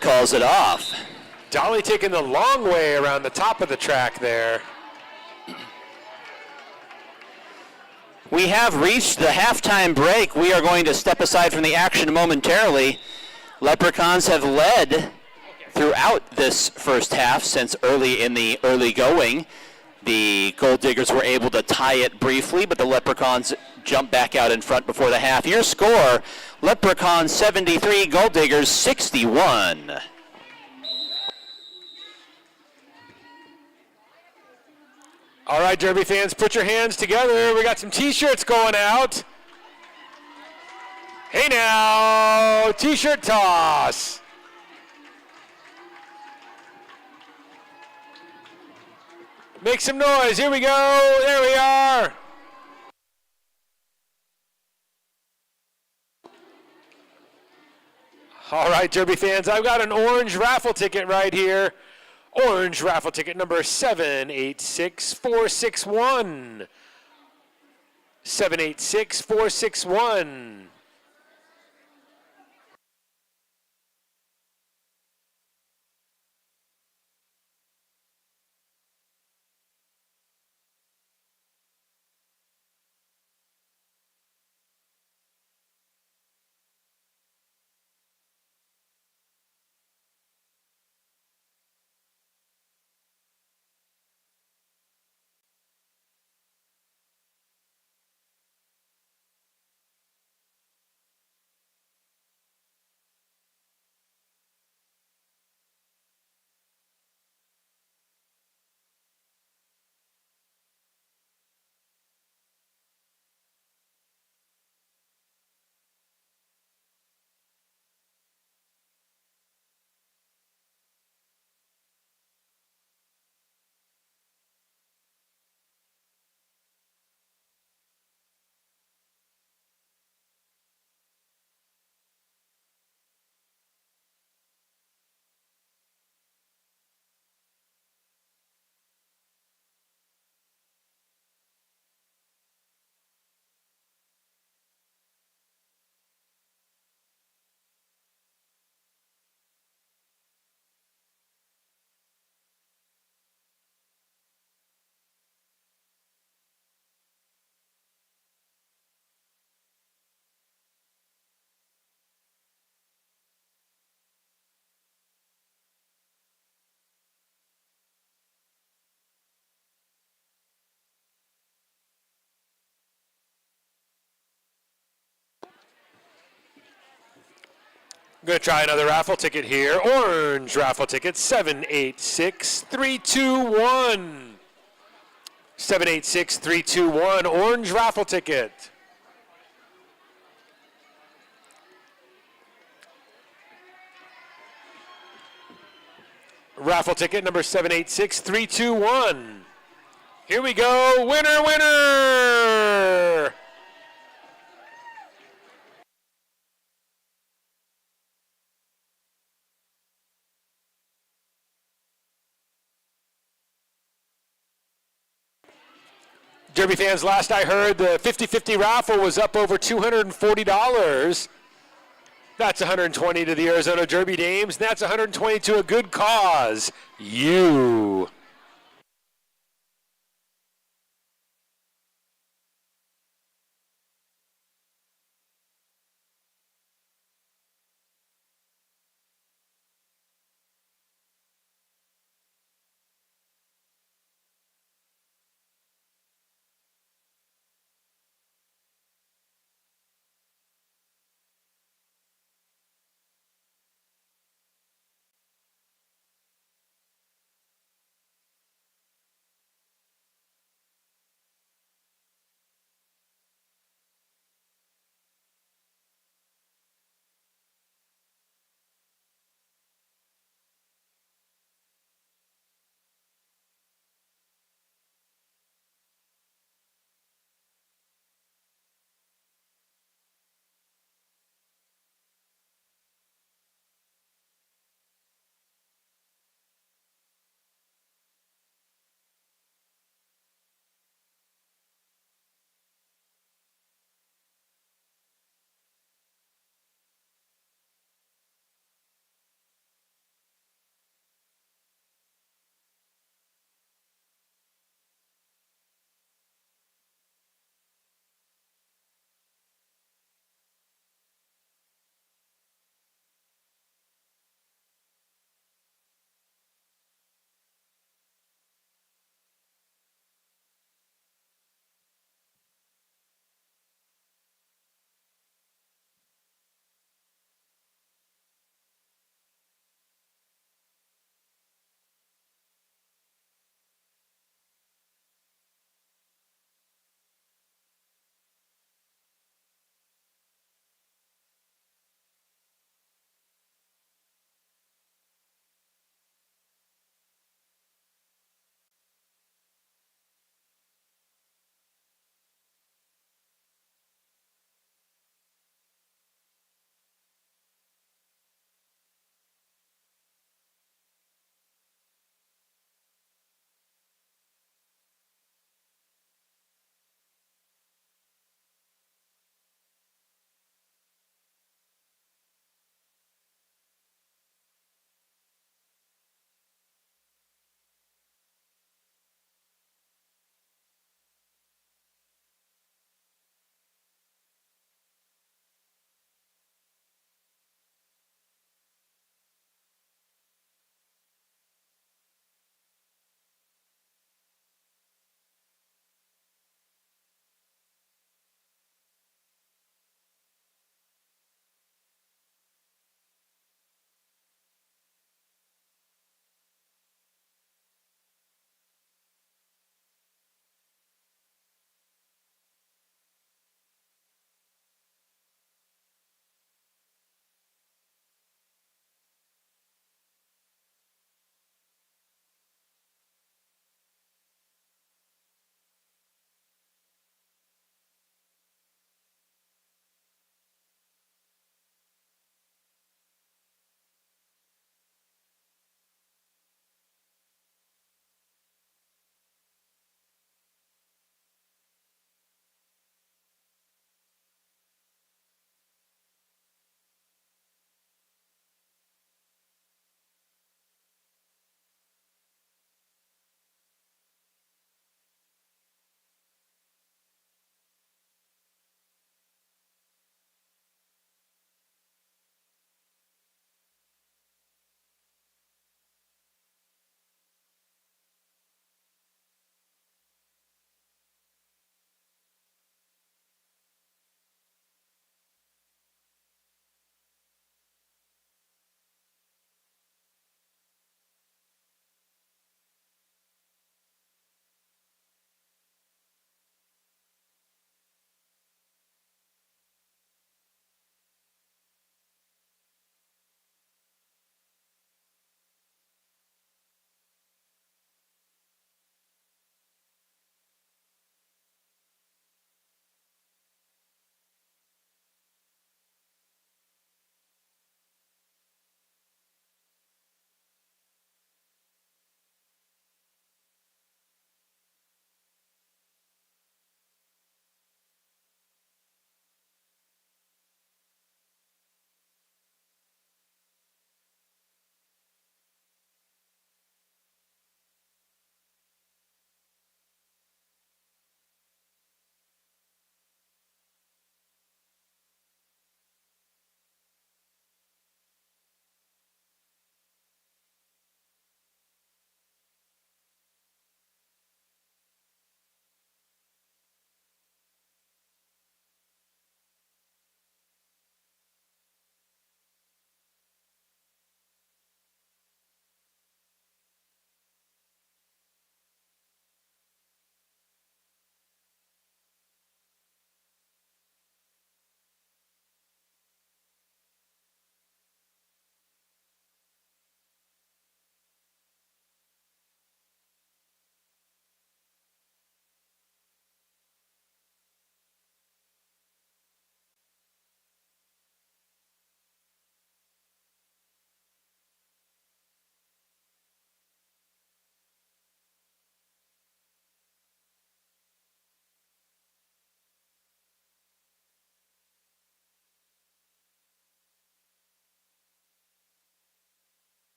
calls it off. Dolly taking the long way around the top of the track there. We have reached the halftime break. We are going to step aside from the action momentarily. Leprechauns have led throughout this first half since early in the early going. The Gold Diggers were able to tie it briefly, but the Leprechauns jumped back out in front before the half. Your score, Leprechauns 73, Gold Diggers 61. All right, Derby fans, put your hands together. We got some T-shirts going out. Hey now, T-shirt toss. Make some noise. Here we go. There we are. All right, Derby fans, I've got an orange raffle ticket right here. Orange raffle ticket number 786461. 786461. I'm going to try another raffle ticket here. Orange raffle ticket 786321. 786321. Orange raffle ticket. Raffle ticket number 786321. Here we go. Winner, winner! Derby fans, last I heard, the 50-50 raffle was up over $240. That's $120 to the Arizona Derby Dames. That's $120 to a good cause. You.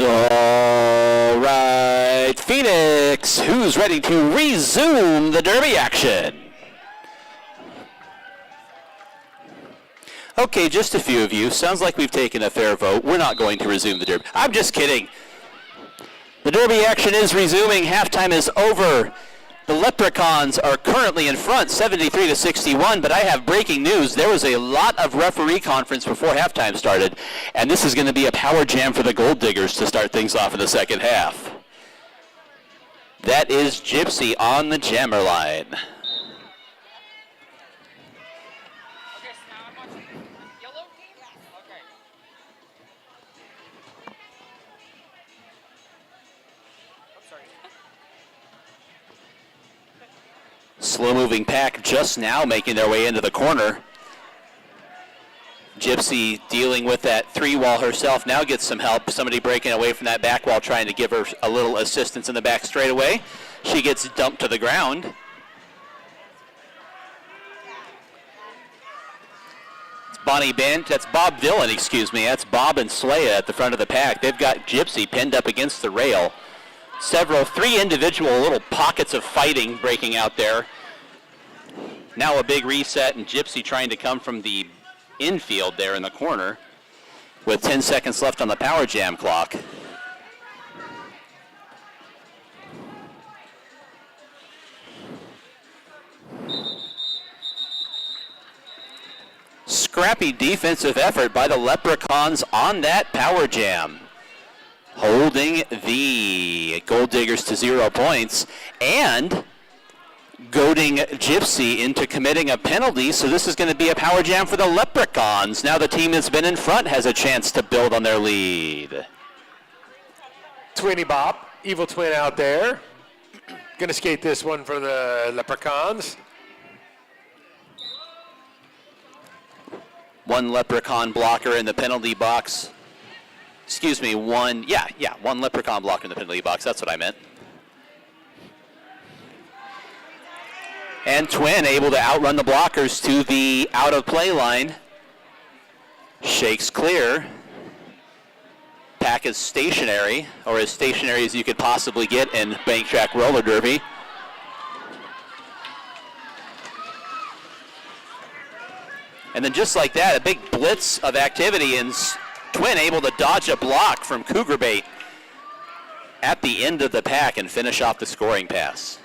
All right, Phoenix, who's ready to resume the Derby action? Okay, just a few of you. Sounds like we've taken a fair vote. We're not going to resume the Derby. I'm just kidding. The Derby action is resuming. Halftime is over. The Leprechauns are currently in front, 73-61, but I have breaking news. There was a lot of referee conference before halftime started, and this is going to be a power jam for the Gold Diggers to start things off in the second half. That is Gypsy on the jammer line. Okay, so now I'm watching yellow team? Okay. I'm sorry. Slow-moving pack just now making their way into the corner. Gypsy dealing with that three wall herself, now gets some help. Somebody breaking away from that back wall trying to give her a little assistance in the back straightaway. She gets dumped to the ground. It's Bonnie Bent, that's Bob Dillon, excuse me. That's Bob and Slaya at the front of the pack. They've got Gypsy pinned up against the rail. Three individual little pockets of fighting breaking out there. Now a big reset, and Gypsy trying to come from the infield there in the corner with 10 seconds left on the power jam clock. Scrappy defensive effort by the Leprechauns on that power jam, holding the Gold Diggers to 0 points and goading Gypsy into committing a penalty. So this is going to be a power jam for the Leprechauns. Now the team that's been in front has a chance to build on their lead. Twinny Bop, evil twin out there. Gonna skate this one for the Leprechauns. One Leprechaun blocker in the penalty box. Excuse me, one Leprechaun blocker in the penalty box. That's what I meant. And Twin able to outrun the blockers to the out-of-play line. Shakes clear. Pack is stationary, or as stationary as you could possibly get in bank track roller derby. And then just like that, a big blitz of activity, and Twin able to dodge a block from Cougar Bait at the end of the pack and finish off the scoring pass.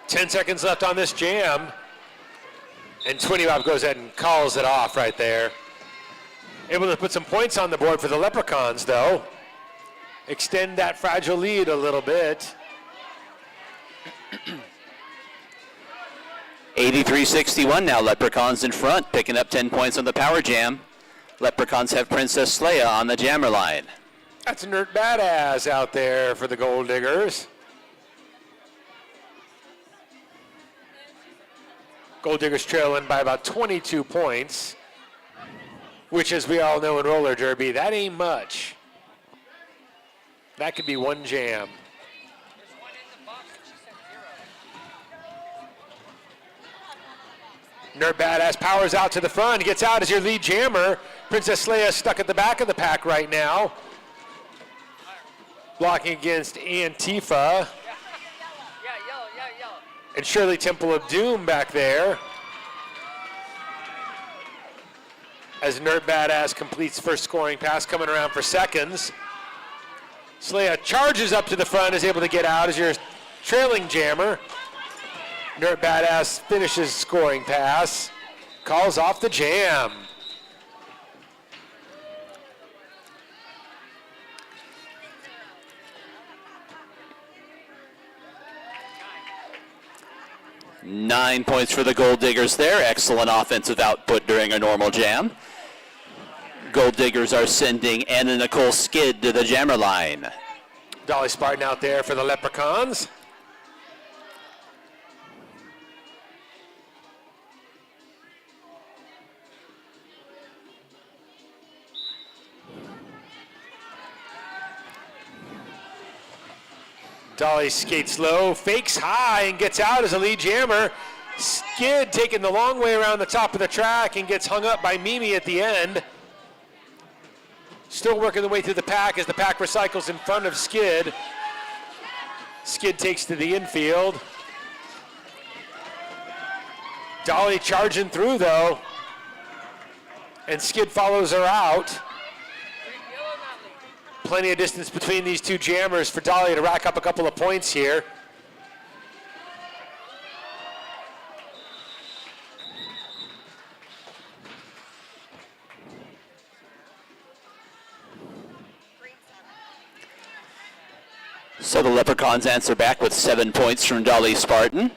Ten seconds left on this jam. And Twinny Bob goes ahead and calls it off right there. Able to put some points on the board for the Leprechauns, though. Extend that fragile lead a little bit. 83-61 now. Leprechauns in front, picking up 10 points on the power jam. Leprechauns have Princess Leia on the jammer line. That's Nerd Badass out there for the Gold Diggers. Gold Diggers trailing by about 22 points, which, as we all know in roller derby, that ain't much. That could be one jam. There's one in the box and she said 0. Nerd Badass powers out to the front, gets out as your lead jammer. Princess Leia stuck at the back of the pack right now. Blocking against Antifa. Yeah, yellow. And Shirley Temple of Doom back there. As Nerd Badass completes first scoring pass, coming around for seconds. Slaya charges up to the front, is able to get out as your trailing jammer. Nerd Badass finishes scoring pass, calls off the jam. Nine points for the Gold Diggers there. Excellent offensive output during a normal jam. Gold Diggers are sending Anna Nicole Skid to the jammer line. Dolly Spartan out there for the Leprechauns. Dolly skates low, fakes high, and gets out as a lead jammer. Skid taking the long way around the top of the track and gets hung up by Mimi at the end. Still working the way through the pack as the pack recycles in front of Skid. Skid takes to the infield. Dolly charging through though. And Skid follows her out. Plenty of distance between these two jammers for Dolly to rack up a couple of points here. So the Leprechauns answer back with 7 points from Dolly Spartan.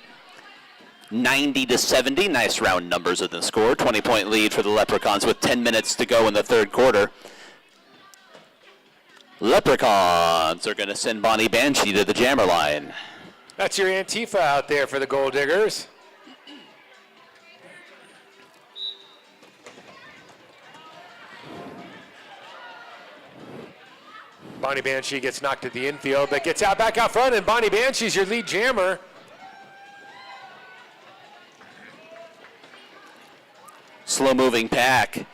90-70, nice round numbers of the score. 20-point lead for the Leprechauns with 10 minutes to go in the third quarter. Leprechauns are going to send Bonnie Banshee to the jammer line. That's your Antifa out there for the Gold Diggers. Bonnie Banshee gets knocked at the infield, but gets out back out front, and Bonnie Banshee's your lead jammer. Slow-moving pack.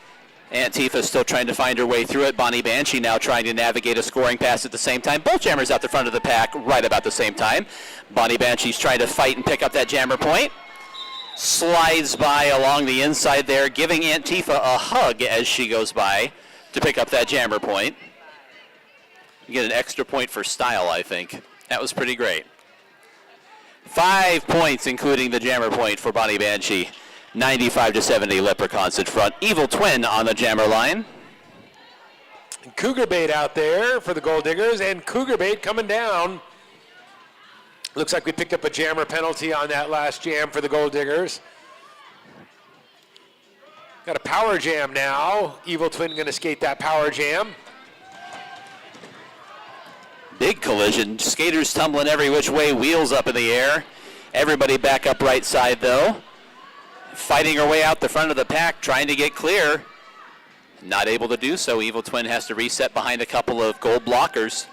Antifa still trying to find her way through it. Bonnie Banshee now trying to navigate a scoring pass at the same time. Both jammers out the front of the pack right about the same time. Bonnie Banshee's trying to fight and pick up that jammer point. Slides by along the inside there, giving Antifa a hug as she goes by to pick up that jammer point. You get an extra point for style, I think. That was pretty great. 5 points, including the jammer point for Bonnie Banshee. 95-70, Leprechauns in front. Evil Twin on the jammer line. Cougar bait out there for the Gold Diggers, and Cougar bait coming down. Looks like we picked up a jammer penalty on that last jam for the Gold Diggers. Got a power jam now. Evil Twin going to skate that power jam. Big collision. Skaters tumbling every which way, wheels up in the air. Everybody back up right side though. Fighting her way out the front of the pack, trying to get clear. Not able to do so. Evil Twin has to reset behind a couple of gold blockers.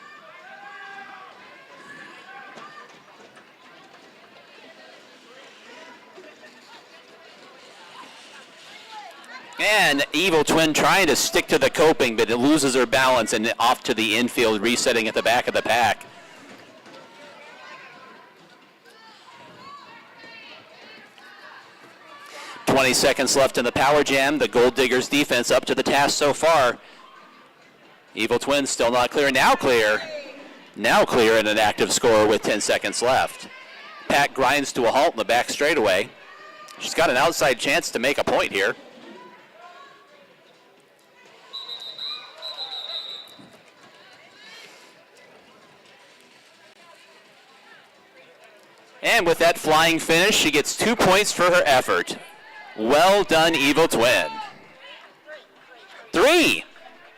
And Evil Twin trying to stick to the coping, but it loses her balance and off to the infield, resetting at the back of the pack. "20 seconds left in the power jam. The Gold Diggers defense up to the task so far. Evil Twin still not clear. Now clear. Now clear in an active score with 10 seconds left. Pack grinds to a halt in the back straightaway. She's got an outside chance to make a point here. And with that flying finish, she gets 2 points for her effort. Well done, Evil Twin. 3.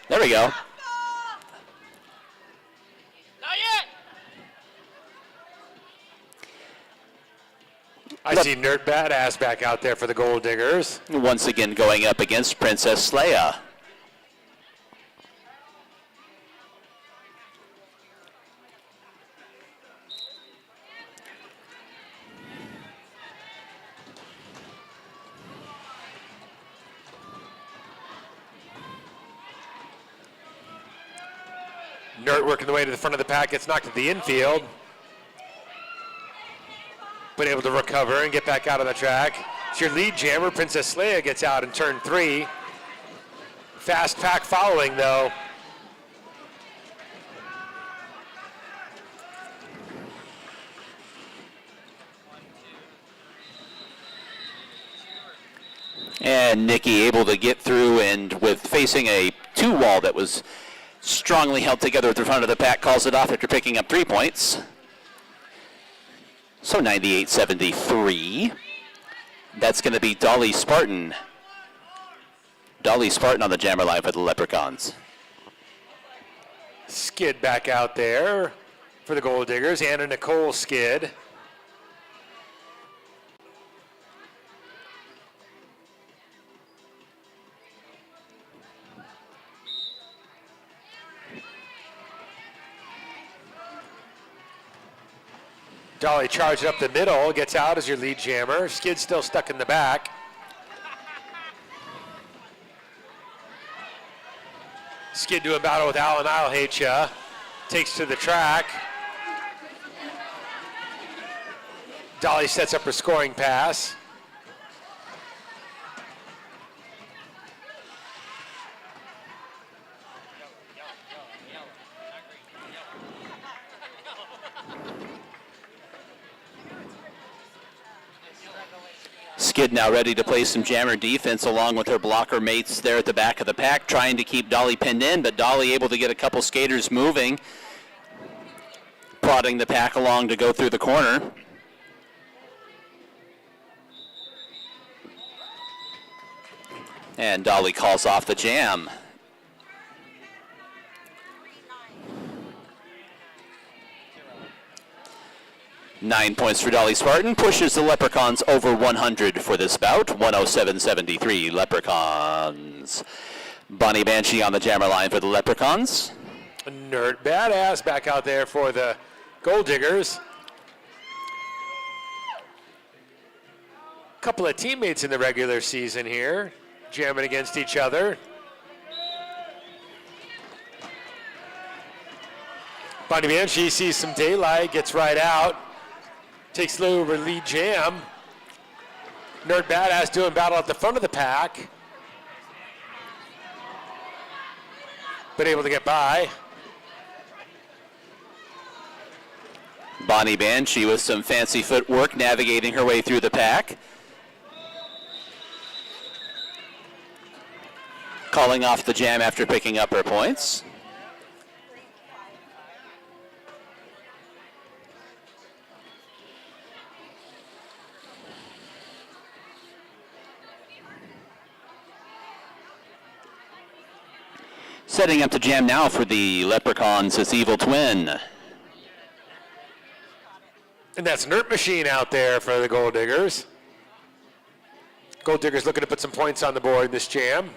There we go. Not yet. I see Nerd Badass back out there for the Gold Diggers. Once again going up against Princess Leia. Nerd working the way to the front of the pack, gets knocked at the infield. But able to recover and get back out on the track. It's your lead jammer, Princess Leia, gets out in turn 3. Fast pack following though. And Nikki able to get through, and with facing a 2 wall that was strongly held together at the front of the pack, calls it off after picking up 3 points. So 98-73. That's going to be Dolly Spartan. Dolly Spartan on the jammer line for the Leprechauns. Skid back out there for the Gold Diggers. Anna Nicole Skid. Dolly charged up the middle, gets out as your lead jammer. Skid's still stuck in the back. Skid doing battle with Alan I'll Hate Ya. Takes to the track. Dolly sets up her scoring pass. Skid now ready to play some jammer defense along with her blocker mates there at the back of the pack, trying to keep Dolly pinned in, but Dolly able to get a couple skaters moving, prodding the pack along to go through the corner. And Dolly calls off the jam. 9 points for Dolly Spartan, pushes the Leprechauns over 100 for this bout. 107-73 Leprechauns. Bonnie Banshee on the jammer line for the Leprechauns. Nerd Badass back out there for the Gold Diggers. Couple of teammates in the regular season here, jamming against each other. Bonnie Banshee sees some daylight, gets right out. Takes the over lead jam. Nerd Badass doing battle at the front of the pack. But able to get by. Bonnie Banshee with some fancy footwork navigating her way through the pack. Calling off the jam after picking up her points. Setting up the jam now for the Leprechauns is Evil Twin. And that's Nerd Machine out there for the Gold Diggers. Gold Diggers looking to put some points on the board in this jam.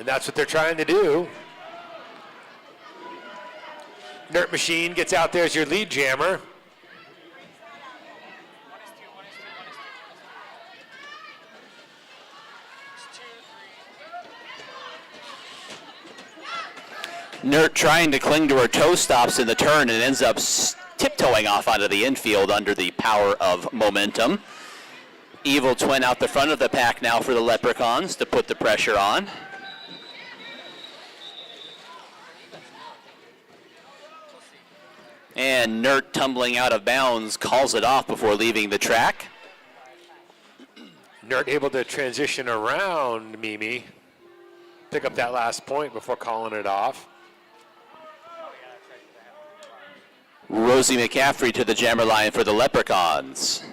And that's what they're trying to do. Nerd Machine gets out there as your lead jammer. Nert trying to cling to her toe stops in the turn and ends up tiptoeing off onto the infield under the power of momentum. Evil Twin out the front of the pack now for the Leprechauns to put the pressure on. And Nert tumbling out of bounds calls it off before leaving the track. Nert able to transition around Mimi. Pick up that last point before calling it off. Rosie McCaffrey to the jammer line for the Leprechauns.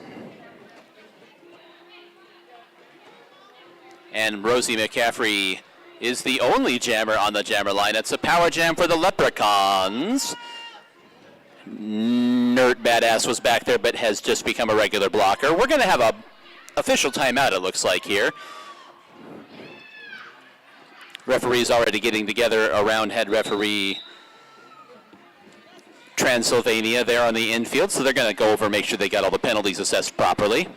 And Rosie McCaffrey is the only jammer on the jammer line. It's a power jam for the Leprechauns. Nerd Badass was back there but has just become a regular blocker. We're going to have a official timeout, it looks like, here. Referees already getting together around head referee Transylvania there on the infield, so they're going to go over and make sure they got all the penalties assessed properly.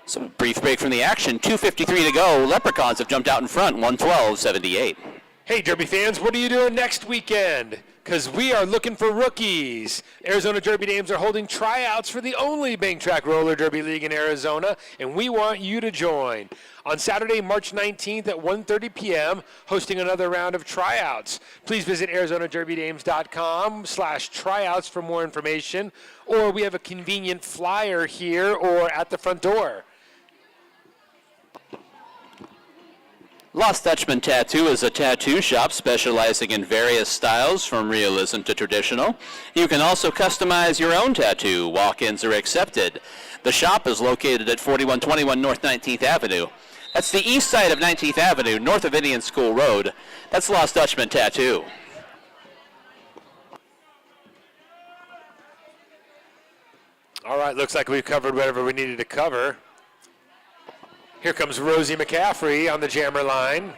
So brief break from the action. 2:53 to go. Leprechauns have jumped out in front, 112-78. Hey, Derby fans, what are you doing next weekend? Because we are looking for rookies. Arizona Derby Dames are holding tryouts for the only bank track roller derby league in Arizona, and we want you to join. On Saturday, March 19th at 1:30 p.m., hosting another round of tryouts. Please visit ArizonaDerbyDames.com/tryouts for more information, or we have a convenient flyer here or at the front door. Lost Dutchman Tattoo is a tattoo shop specializing in various styles from realism to traditional. You can also customize your own tattoo. Walk-ins are accepted. The shop is located at 4121 North 19th Avenue. That's the east side of 19th Avenue, north of Indian School Road. That's Lost Dutchman Tattoo. All right, looks like we've covered whatever we needed to cover. Here comes Rosie McCaffrey on the jammer line.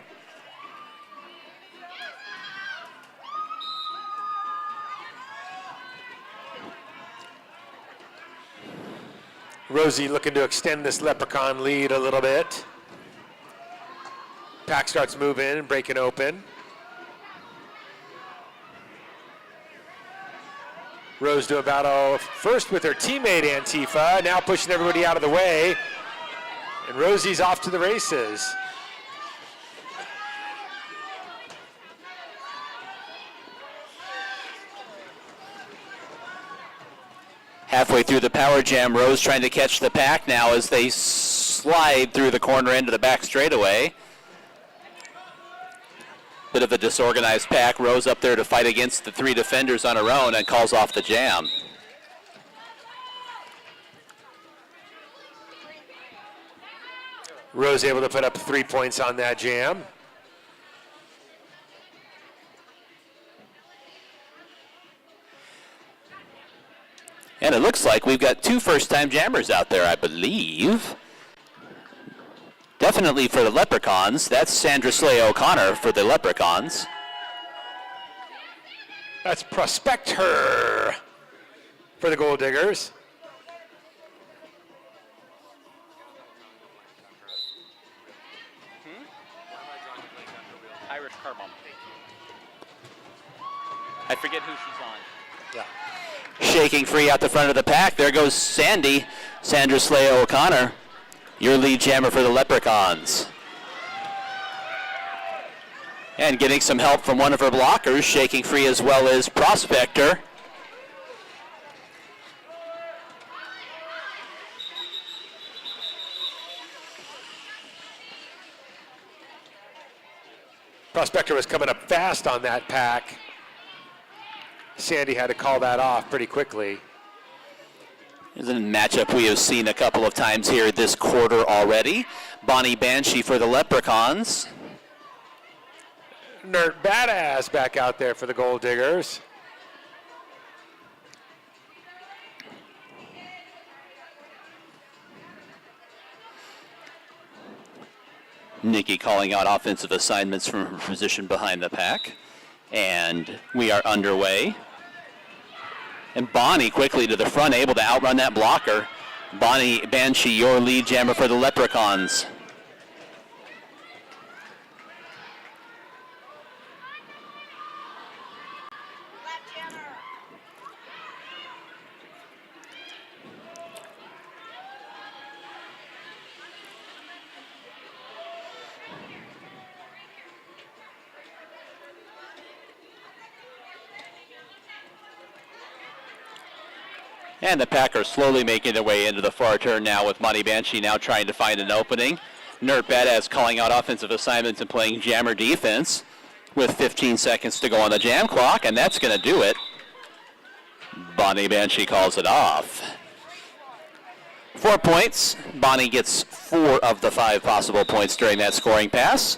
Rosie looking to extend this Leprechaun lead a little bit. Pack starts moving and breaking open. Rose doing battle first with her teammate Antifa, now pushing everybody out of the way. And Rosie's off to the races. Halfway through the power jam, Rose trying to catch the pack now as they slide through the corner into the back straightaway. Bit of a disorganized pack. Rose up there to fight against the three defenders on her own and calls off the jam. Rose able to put up 3 points on that jam. And it looks like we've got 2 first-time jammers out there, I believe. Definitely for the Leprechauns. That's Sandra Slay O'Connor for the Leprechauns. That's Prospect Her for the Gold Diggers. Irish Carbon. I forget who she's on. Yeah. Shaking free out the front of the pack. There goes Sandy, Sandra Slay O'Connor, your lead jammer for the Leprechauns. And getting some help from one of her blockers, shaking free as well as Prospector. Prospector was coming up fast on that pack. Sandy had to call that off pretty quickly. This is a matchup we have seen a couple of times here this quarter already. Bonnie Banshee for the Leprechauns. Nerd Badass back out there for the Gold Diggers. Nikki calling out offensive assignments from her position behind the pack. And we are underway. And Bonnie quickly to the front, able to outrun that blocker. Bonnie Banshee, your lead jammer for the Leprechauns. Left jammer. And the Packers slowly making their way into the far turn now with Bonnie Banshee now trying to find an opening. Nerd Badass calling out offensive assignments and playing jammer defense with 15 seconds to go on the jam clock, and that's going to do it. Bonnie Banshee calls it off. 4 points. Bonnie gets 4 of the 5 possible points during that scoring pass.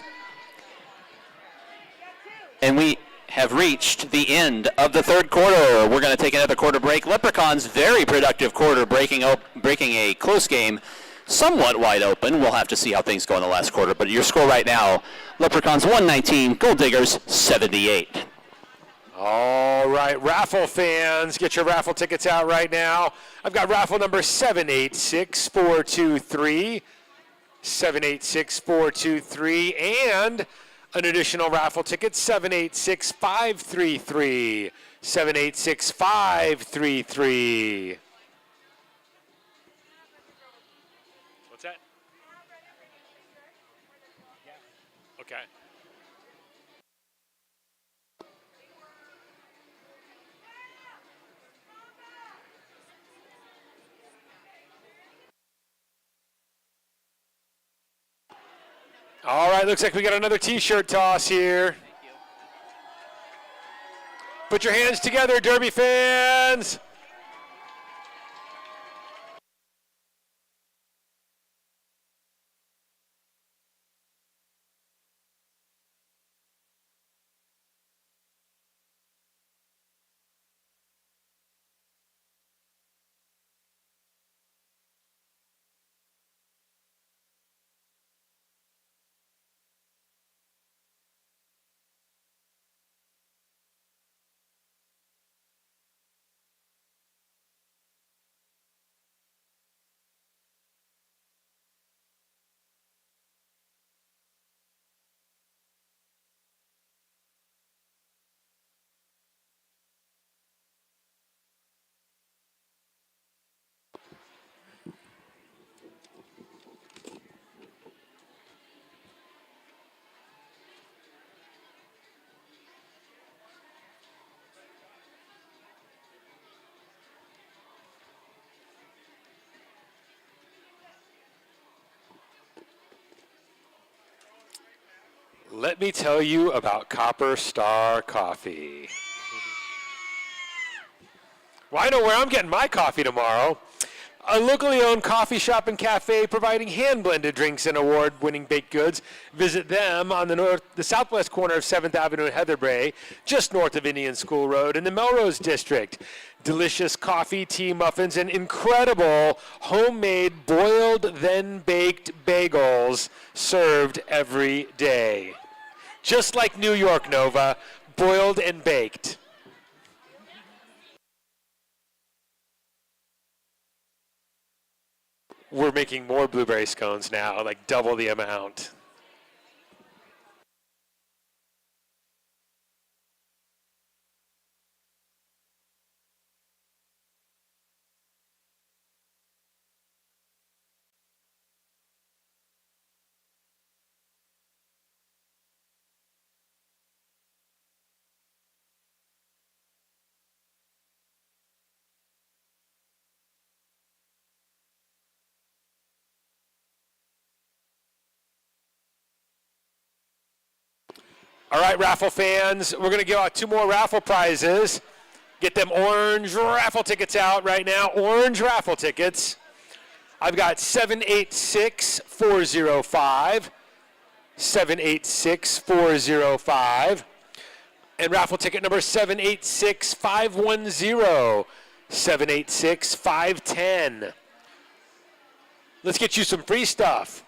And we have reached the end of the third quarter. We're going to take another quarter break. Leprechauns, very productive quarter, breaking a close game somewhat wide open. We'll have to see how things go in the last quarter. But your score right now, Leprechauns 119, Gold Diggers 78. All right, raffle fans, get your raffle tickets out right now. I've got raffle number 786423, 786423, and an additional raffle ticket, 786533, 786533. What's that? Yeah. Okay. All right, looks like we got another t-shirt toss here. Put your hands together, Derby fans. Let me tell you about Copper Star Coffee. Well, I know where I'm getting my coffee tomorrow. A locally owned coffee shop and cafe providing hand-blended drinks and award-winning baked goods. Visit them on the southwest corner of 7th Avenue in Heatherbrae, just north of Indian School Road in the Melrose District. Delicious coffee, tea, muffins, and incredible homemade boiled then baked bagels served every day. Just like New York, Nova, boiled and baked. We're making more blueberry scones now, like double the amount. All right, raffle fans, we're going to give out 2 more raffle prizes. Get them orange raffle tickets out right now. Orange raffle tickets. I've got 786-405. 786-405. And raffle ticket number 786-510. 786-510. Let's get you some free stuff.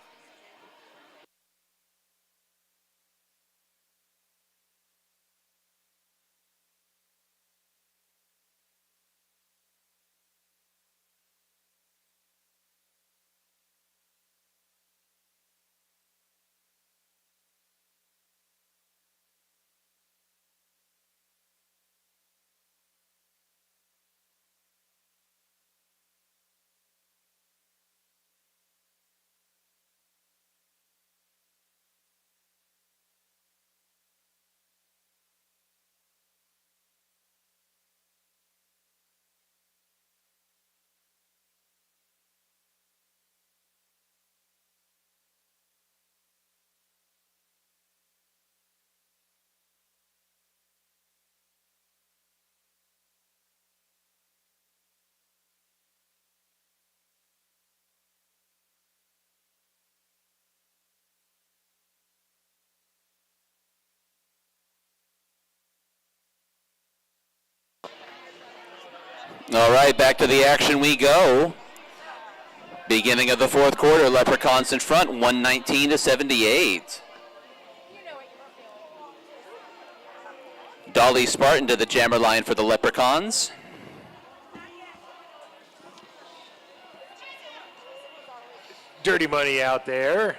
All right, back to the action we go. Beginning of the fourth quarter, Leprechauns in front, 119-78. Dolly Spartan to the jammer line for the Leprechauns. Dirty money out there.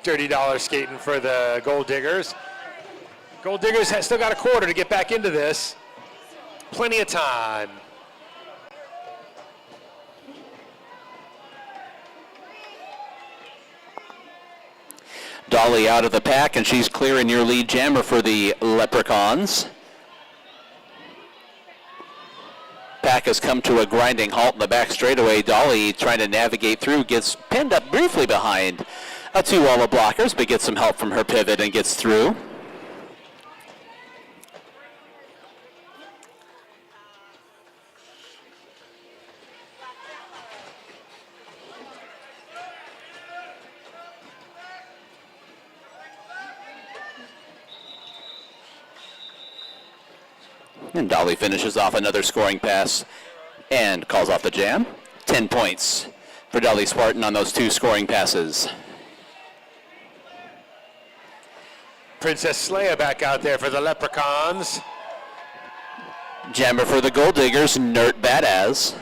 Dirty dollar skating for the Gold Diggers. Gold Diggers has still got a quarter to get back into this. Plenty of time. Dolly out of the pack, and she's clearing your lead jammer for the Leprechauns. Pack has come to a grinding halt in the back straightaway. Dolly trying to navigate through, gets pinned up briefly behind a 2 wall of blockers, but gets some help from her pivot and gets through. And Dolly finishes off another scoring pass and calls off the jam. 10 points for Dolly Spartan on those 2 scoring passes. Princess Leia back out there for the Leprechauns. Jammer for the Gold Diggers, Nert Badaz.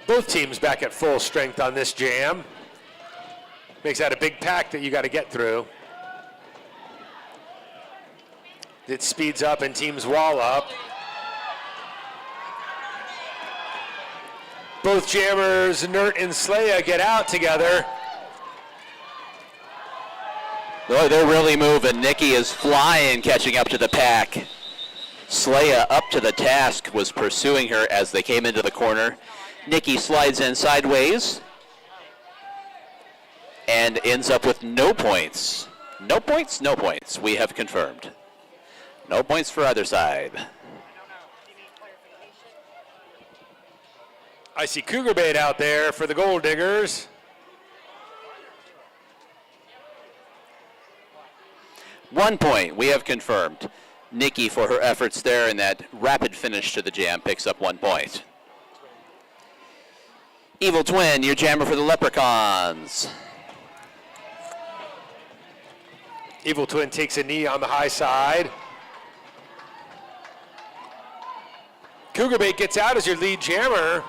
Both teams back at full strength on this jam. Makes that a big pack that you got to get through. It speeds up and teams wall up. Both jammers, Nert and Slaya, get out together. Boy, they're really moving. Nikki is flying, catching up to the pack. Slaya up to the task, was pursuing her as they came into the corner. Nikki slides in sideways and ends up with no points. No points, no points. We have confirmed. No points for either side. I see Cougar Bait out there for the Gold Diggers. 1 point, we have confirmed. Nikki, for her efforts there in that rapid finish to the jam, picks up 1 point. Evil Twin, your jammer for the Leprechauns. Evil Twin takes a knee on the high side. Cougar Bait gets out as your lead jammer.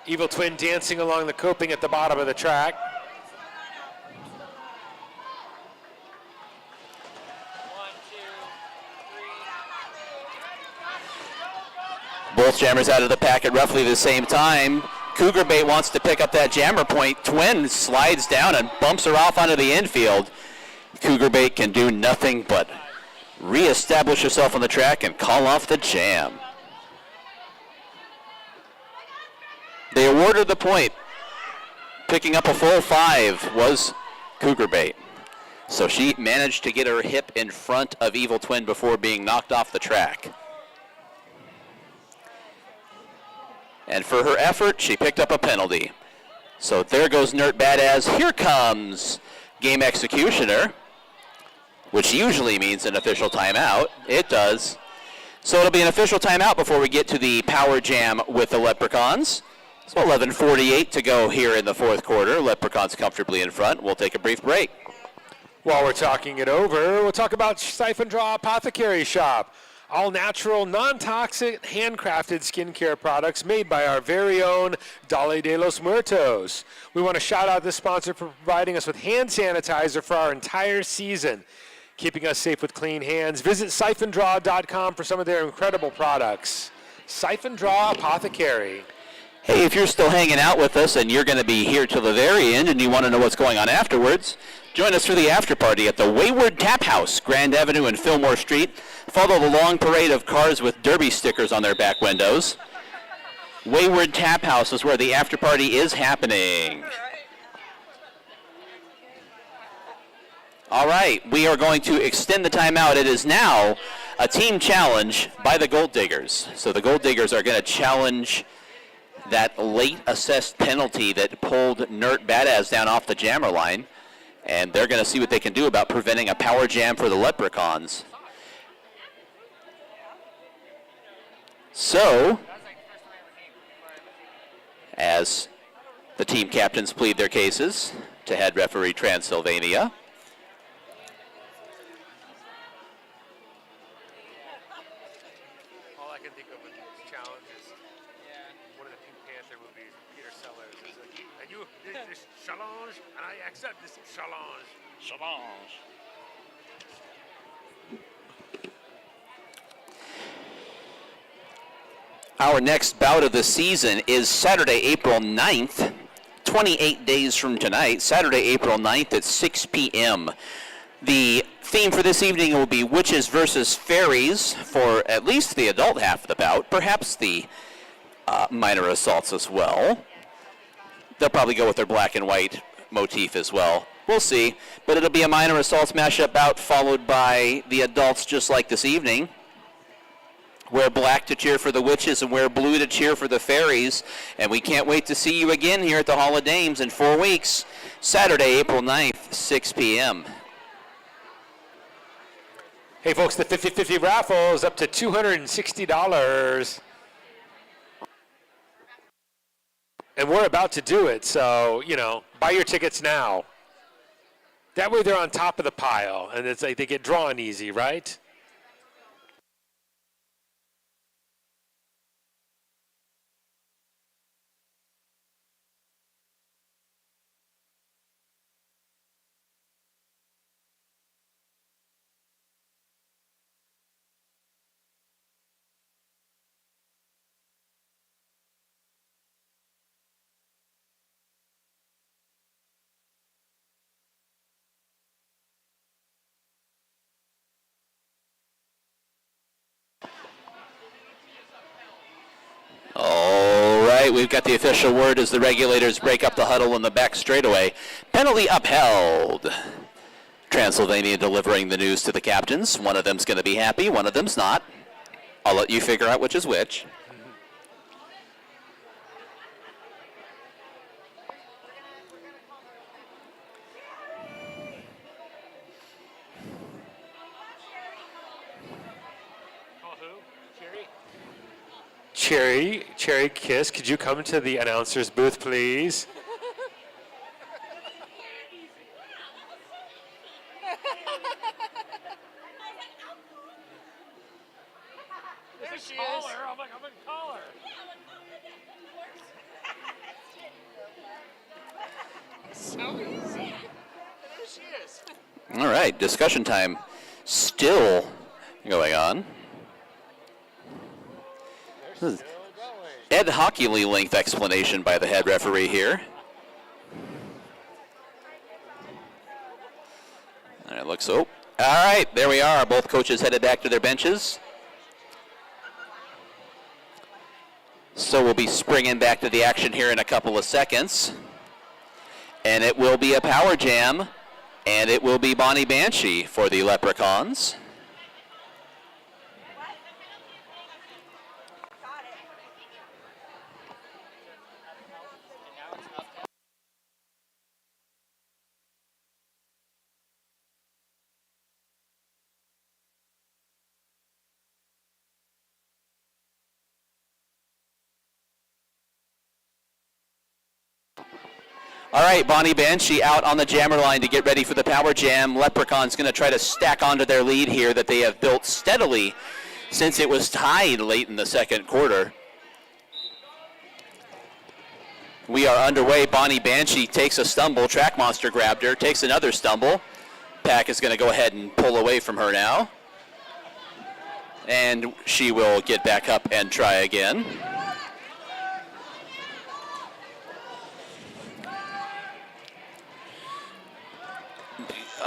Evil Twin dancing along the coping at the bottom of the track. Both jammers out of the pack at roughly the same time. Cougar Bait wants to pick up that jammer point. Twin slides down and bumps her off onto the infield. Cougar Bait can do nothing but reestablish herself on the track and call off the jam. They awarded the point. Picking up a full 5 was Cougar Bait. So she managed to get her hip in front of Evil Twin before being knocked off the track. And for her effort, she picked up a penalty. So there goes Nert Badass. Here comes Game Executioner, which usually means an official timeout. It does. So it'll be an official timeout before we get to the Power Jam with the Leprechauns. So 11:48 to go here in the fourth quarter. Leprechauns comfortably in front. We'll take a brief break. While we're talking it over, we'll talk about Siphon Draw Apothecary Shop. All natural, non-toxic, handcrafted skincare products made by our very own Dale de los Muertos. We want to shout out this sponsor for providing us with hand sanitizer for our entire season, keeping us safe with clean hands. Visit siphondraw.com for some of their incredible products. Siphon Draw Apothecary. Hey, if you're still hanging out with us and you're going to be here till the very end and you want to know what's going on afterwards, join us for the after party at the Wayward Tap House, Grand Avenue and Fillmore Street. Follow the long parade of cars with Derby stickers on their back windows. Wayward Tap House is where the after party is happening. All right, we are going to extend the timeout. It is now a team challenge by the Gold Diggers. So the Gold Diggers are going to challenge that late assessed penalty that pulled Nert Badass down off the jammer line. And they're going to see what they can do about preventing a power jam for the Leprechauns. So, as the team captains plead their cases to head referee Transylvania. All I can think of with these challenges, one of the Pink Panther movies, Peter Sellers, is like, and you did this challenge, and I accept this challenge. Challenge. Our next bout of the season is Saturday, April 9th, 28 days from tonight, Saturday, April 9th at 6 p.m. The theme for this evening will be witches versus fairies for at least the adult half of the bout, perhaps the minor assaults as well. They'll probably go with their black and white motif as well. We'll see, but it'll be a minor assaults mashup bout followed by the adults just like this evening. Wear black to cheer for the witches and wear blue to cheer for the fairies. And we can't wait to see you again here at the Hall of Dames in 4 weeks. Saturday, April 9th, 6 p.m. Hey folks, the 50-50 raffle is up to $260. And we're about to do it, so, buy your tickets now. That way they're on top of the pile, and it's like they get drawn easy, right? we've got the official word as the regulators break up the huddle in the back straightaway. Penalty upheld. Transylvania delivering the news to the captains. One of them's going to be happy, one of them's not. I'll let you figure out which is which. Cherry Kiss, could you come to the announcer's booth, please? There she is. I'm like, I'm gonna call her. So easy. There she is. All right, discussion time still going on. Ed Hockley length explanation by the head referee here. All right, looks so. All right, there we are. Both coaches headed back to their benches. So we'll be springing back to the action here in a couple of seconds. And it will be a power jam, and it will be Bonnie Banshee for the Leprechauns. All right, Bonnie Banshee out on the jammer line to get ready for the power jam. Leprechaun's going to try to stack onto their lead here that they have built steadily since it was tied late in the second quarter. We are underway. Bonnie Banshee takes a stumble. Track Monster grabbed her, takes another stumble. Pack is going to go ahead and pull away from her now. And she will get back up and try again.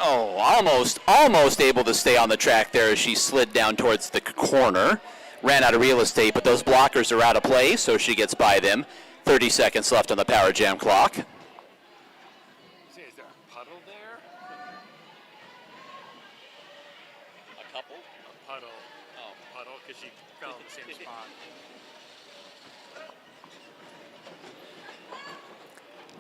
Oh, almost able to stay on the track there as she slid down towards the corner. Ran out of real estate, but those blockers are out of play, so she gets by them. 30 seconds left on the power jam clock. Is there a puddle there? A couple? A puddle. Oh, puddle, because she fell in the same spot.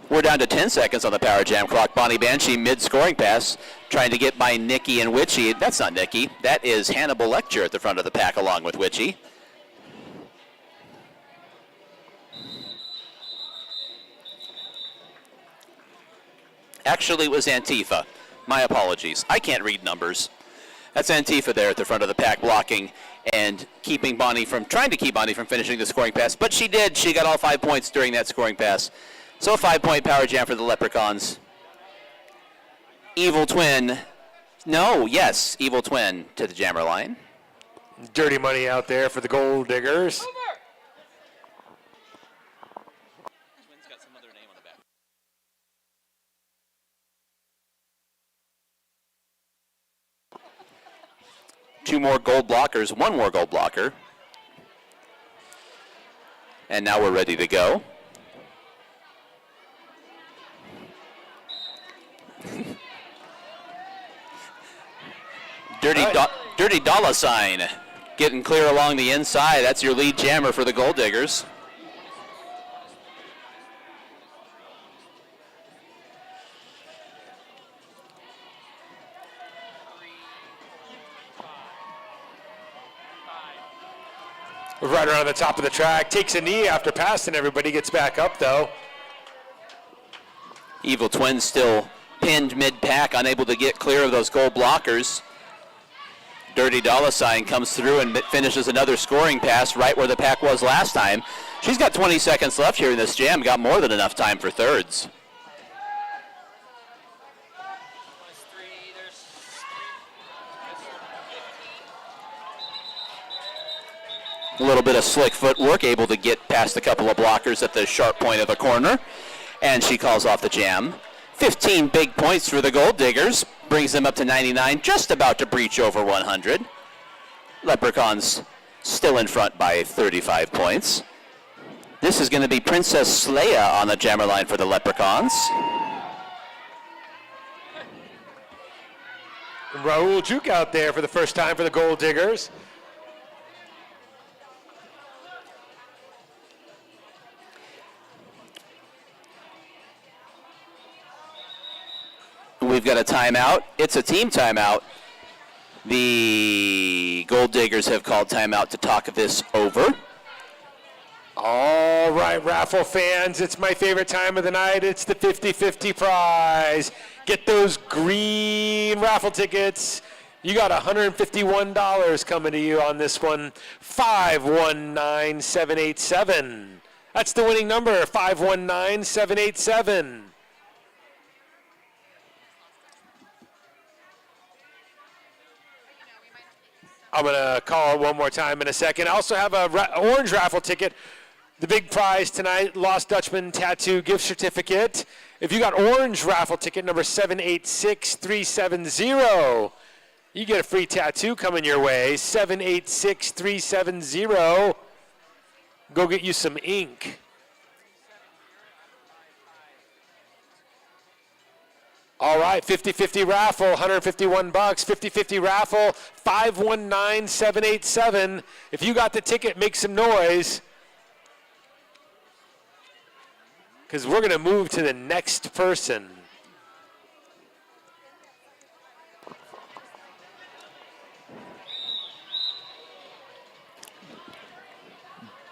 We're down to 10 seconds on the power jam clock. Bonnie Banshee mid-scoring pass, trying to get by Nikki and Witchy. That's not Nikki. That is Hannibal Lecture at the front of the pack along with Witchy. Actually, it was Antifa. My apologies. I can't read numbers. That's Antifa there at the front of the pack blocking and trying to keep Bonnie from finishing the scoring pass. But she did. She got all 5 points during that scoring pass. So a 5-point power jam for the Leprechauns. Evil Twin. No, yes, Evil Twin to the jammer line. Dirty money out there for the Gold Diggers. Over. Twin's got some other name on the back. Two more gold blockers, one more gold blocker. And now we're ready to go. Dirty dollar sign getting clear along the inside. That's your lead jammer for the Gold Diggers. Right around the top of the track. Takes a knee after passing everybody. Gets back up, though. Evil Twin still pinned mid-pack, unable to get clear of those gold blockers. Dirty Dollar Sign comes through and finishes another scoring pass right where the pack was last time. She's got 20 seconds left here in this jam. Got more than enough time for thirds. A little bit of slick footwork, able to get past a couple of blockers at the sharp point of the corner. And she calls off the jam. 15 big points for the Gold Diggers. Brings them up to 99, just about to breach over 100. Leprechauns still in front by 35 points. This is going to be Princess Leia on the jammer line for the Leprechauns. Raul Juke out there for the first time for the Gold Diggers. We've got a timeout. It's a team timeout. The Gold Diggers have called timeout to talk this over. All right, raffle fans, it's my favorite time of the night. It's the 50-50 prize. Get those green raffle tickets. You got $151 coming to you on this one. 519787. That's the winning number, 519787. I'm going to call it one more time in a second. I also have a orange raffle ticket. The big prize tonight, Lost Dutchman Tattoo gift certificate. If you got orange raffle ticket number 786370, you get a free tattoo coming your way. 786370. Go get you some ink. All right, 50-50 raffle, $151. 50-50 raffle, 519787. If you got the ticket, make some noise. Because we're going to move to the next person.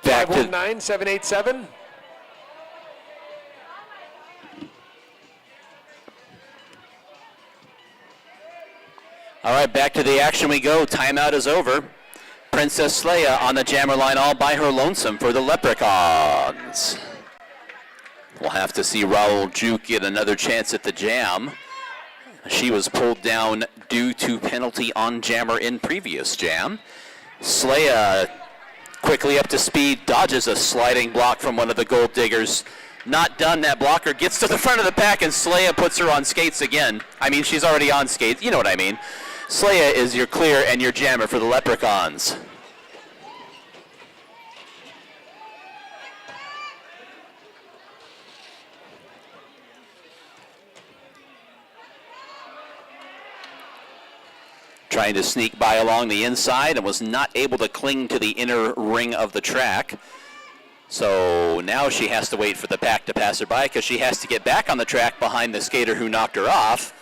Back to 519787. All right, back to the action we go. Timeout is over. Princess Leia on the jammer line all by her lonesome for the Leprechauns. We'll have to see Raul Juke get another chance at the jam. She was pulled down due to penalty on jammer in previous jam. Leia quickly up to speed, dodges a sliding block from one of the Gold Diggers. Not done, that blocker gets to the front of the pack and Leia puts her on skates again. I mean, she's already on skates, you know what I mean. Leia is your clear and your jammer for the Leprechauns. Trying to sneak by along the inside and was not able to cling to the inner ring of the track. So now she has to wait for the pack to pass her by because she has to get back on the track behind the skater who knocked her off.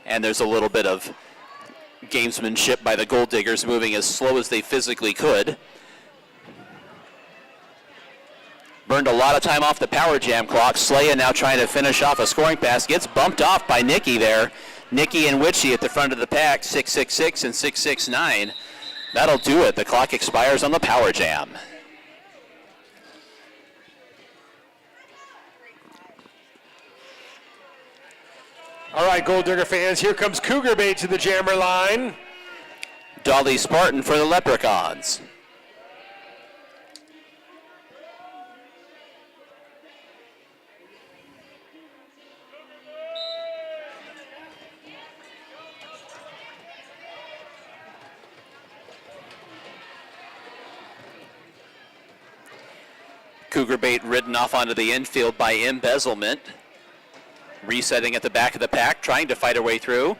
And there's a little bit of gamesmanship by the Gold Diggers, moving as slow as they physically could. Burned a lot of time off the power jam clock. Leia now trying to finish off a scoring pass. Gets bumped off by Nikki there. Nikki and Witchy at the front of the pack, 666 and 669. That'll do it. The clock expires on the power jam. All right, Gold Digger fans, here comes Cougar Bait to the jammer line. Dolly Spartan for the Leprechauns. Cougar Bait ridden off onto the infield by embezzlement. Resetting at the back of the pack, trying to fight her way through.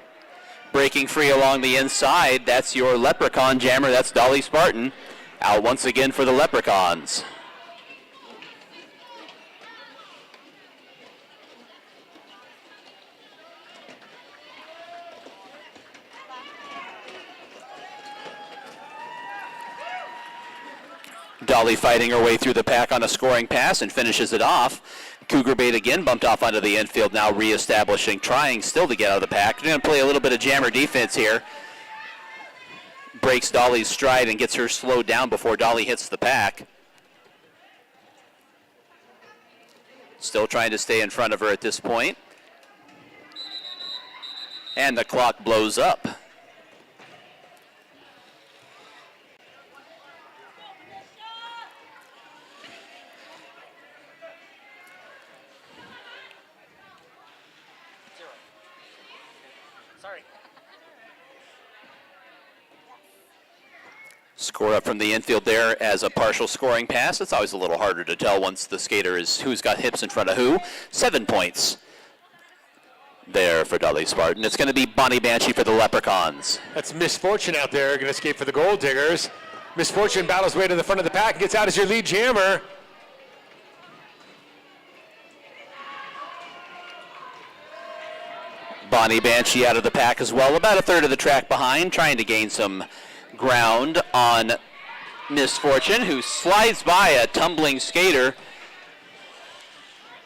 Breaking free along the inside, that's your Leprechaun jammer, that's Dolly Spartan. Out once again for the Leprechauns. Dolly fighting her way through the pack on a scoring pass and finishes it off. Cougar Bait again bumped off onto the infield, now reestablishing, trying still to get out of the pack. They're going to play a little bit of jammer defense here. Breaks Dolly's stride and gets her slowed down before Dolly hits the pack. Still trying to stay in front of her at this point. And the clock blows up. Score up from the infield there as a partial scoring pass. It's always a little harder to tell once the skater is who's got hips in front of who. 7 points there for Dudley Spartan. It's going to be Bonnie Banshee for the Leprechauns. That's Misfortune out there, going to escape for the Gold Diggers. Misfortune battles way to the front of the pack and gets out as your lead jammer. Bonnie Banshee out of the pack as well, about a third of the track behind, trying to gain some ground on Misfortune, who slides by a tumbling skater.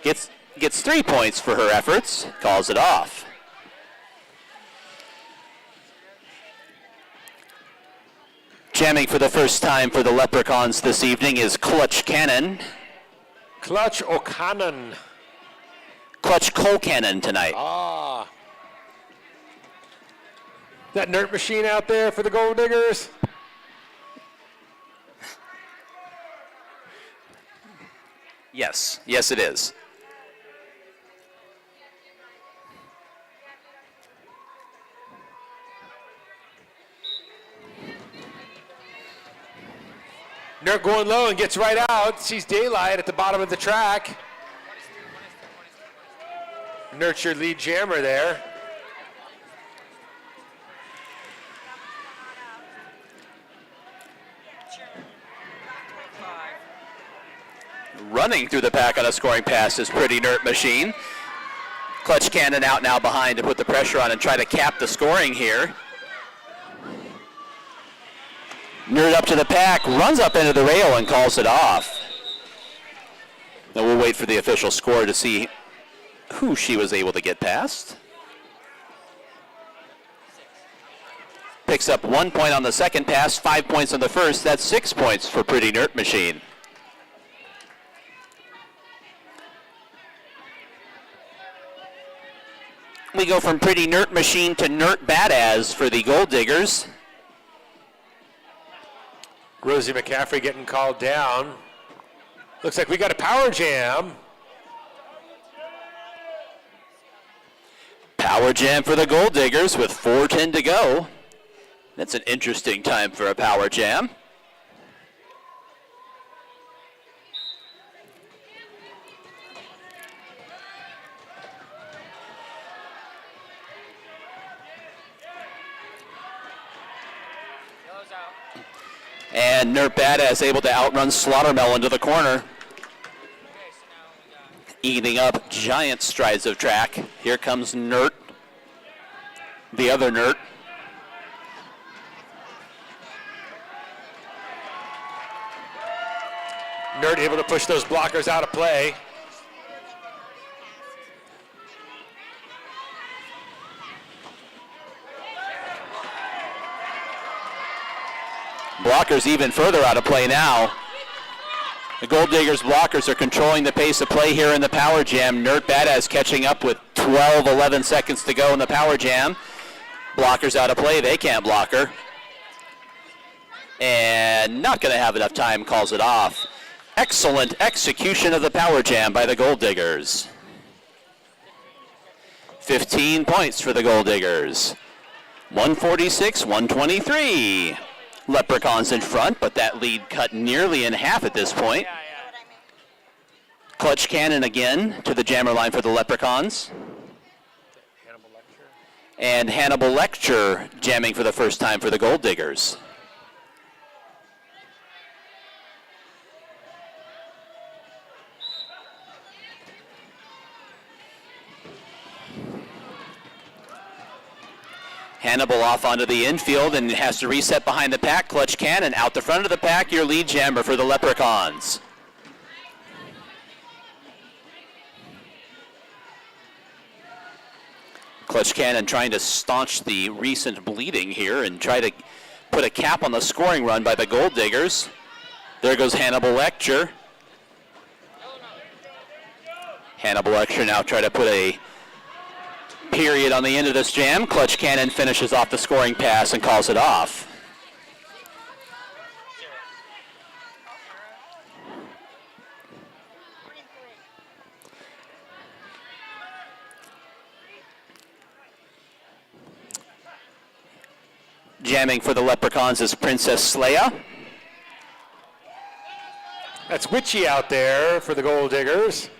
Gets 3 points for her efforts, calls it off. Jamming for the first time for the Leprechauns this evening is Clutch Cannon. Clutch O'Cannon. Clutch Cole Cannon tonight. Ah. That Nerd Machine out there for the Gold Diggers. Yes, yes it is. Nerd going low and gets right out. Sees daylight at the bottom of the track. Nerd's your lead jammer there. Running through the pack on a scoring pass is Pretty Nerd Machine. Clutch Cannon out now behind to put the pressure on and try to cap the scoring here. Nerd up to the pack, runs up into the rail and calls it off. Now we'll wait for the official score to see who she was able to get past. Picks up 1 point on the second pass, 5 points on the first. That's 6 points for Pretty Nerd Machine. We go from Pretty Nerd Machine to Nerd Badass for the Gold Diggers. Rosie McCaffrey getting called down. Looks like we got a power jam. Power jam for the Gold Diggers with 4:10 to go. That's an interesting time for a power jam. And Nerd Badass able to outrun Slaughtermelon to the corner. Eating up giant strides of track. Here comes Nerd, the other Nerd. Nerd able to push those blockers out of play. Blockers even further out of play now. The Gold Diggers blockers are controlling the pace of play here in the power jam. Nerd Badass catching up with 11 seconds to go in the power jam. Blockers out of play, they can't block her. And not going to have enough time, calls it off. Excellent execution of the power jam by the Gold Diggers. 15 points for the Gold Diggers. 146-123. Leprechauns in front, but that lead cut nearly in half at this point. Clutch Cannon again to the jammer line for the Leprechauns. And Hannibal Lecture jamming for the first time for the Gold Diggers. Hannibal off onto the infield and has to reset behind the pack. Clutch Cannon out the front of the pack, your lead jammer for the Leprechauns. Clutch Cannon trying to staunch the recent bleeding here and try to put a cap on the scoring run by the Gold Diggers. There goes Hannibal Lecture. Hannibal Lecture now try to put a period on the end of this jam. Clutch Cannon finishes off the scoring pass and calls it off. Jamming for the Leprechauns is Princess Leia. That's Witchy out there for the Gold Diggers.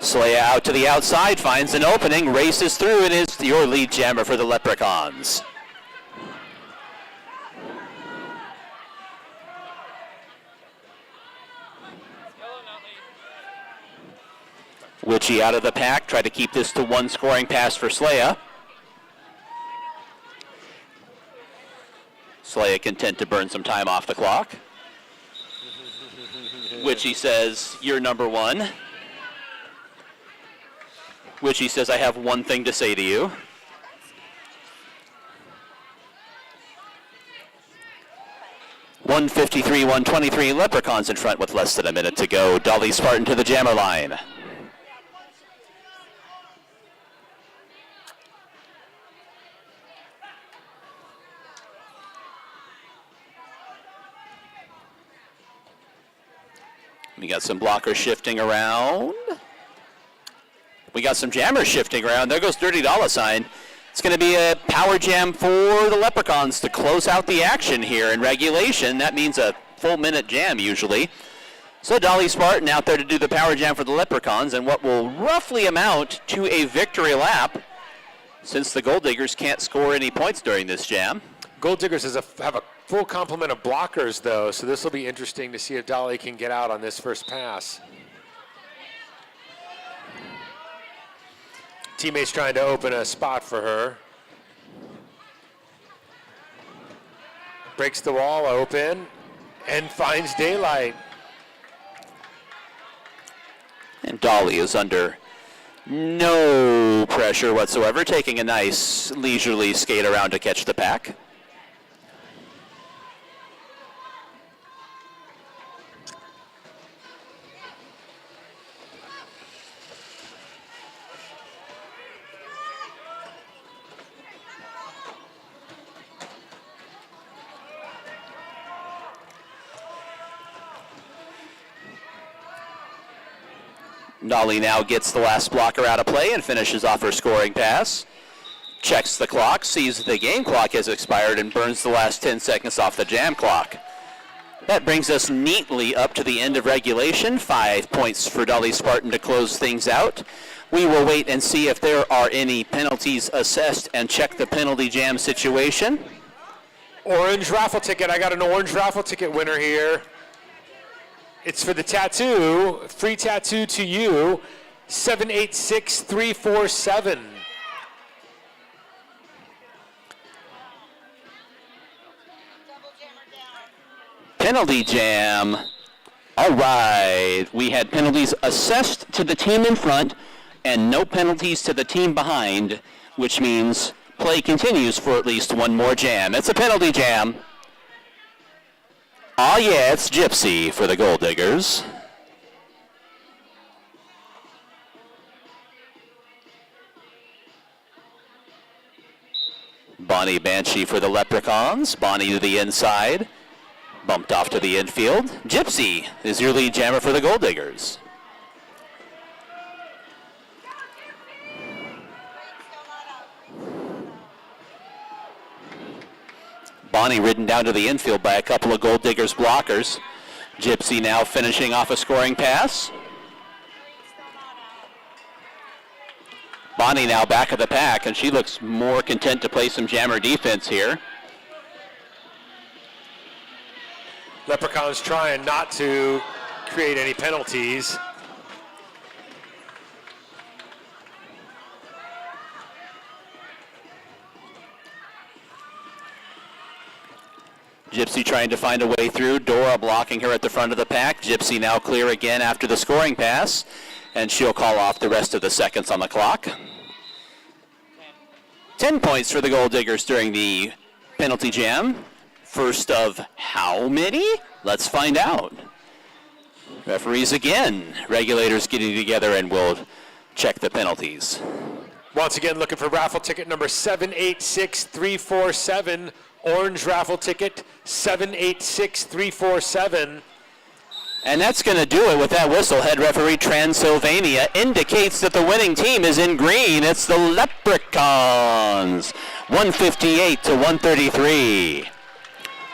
Leia out to the outside, finds an opening, races through, and is your lead jammer for the Leprechauns. Witchy out of the pack, try to keep this to one scoring pass for Leia. Leia content to burn some time off the clock. Witchy says, you're number one. Witchy says, I have one thing to say to you. .153, 123, Leprechauns in front with less than a minute to go. Dolly Spartan to the jammer line. We got some blockers shifting around. We got some jammers shifting around. There goes Dirty Dollar Sign. It's going to be a power jam for the Leprechauns to close out the action here in regulation. That means a full minute jam usually. So Dolly Spartan out there to do the power jam for the Leprechauns and what will roughly amount to a victory lap since the Gold Diggers can't score any points during this jam. Gold Diggers have a full complement of blockers, though, so this will be interesting to see if Dolly can get out on this first pass. Teammates trying to open a spot for her. Breaks the wall open and finds daylight. And Dolly is under no pressure whatsoever, taking a nice leisurely skate around to catch the pack. Dolly now gets the last blocker out of play and finishes off her scoring pass. Checks the clock, sees the game clock has expired, and burns the last 10 seconds off the jam clock. That brings us neatly up to the end of regulation. 5 points for Dolly Spartan to close things out. We will wait and see if there are any penalties assessed and check the penalty jam situation. Orange raffle ticket. I got an orange raffle ticket winner here. It's for the tattoo, free tattoo to you, 786347. Penalty jam. All right, we had penalties assessed to the team in front and no penalties to the team behind, which means play continues for at least one more jam. It's a penalty jam. Oh yeah, it's Gypsy for the Gold Diggers. Bonnie Banshee for the Leprechauns. Bonnie to the inside. Bumped off to the infield. Gypsy is your lead jammer for the Gold Diggers. Bonnie ridden down to the infield by a couple of Gold Diggers blockers. Gypsy now finishing off a scoring pass. Bonnie now back of the pack, and she looks more content to play some jammer defense here. Leprechauns trying not to create any penalties. Gypsy trying to find a way through. Dora blocking her at the front of the pack. Gypsy now clear again after the scoring pass, and she'll call off the rest of the seconds on the clock. 10 points for the Gold Diggers during the penalty jam. First of how many? Let's find out. Referees again. Regulators getting together, and we'll check the penalties. Once again, looking for raffle ticket number 786347. Orange raffle ticket 786347. And that's going to do it with that whistle. Head referee Transylvania indicates that the winning team is in green. It's the Leprechauns, 158 to 133.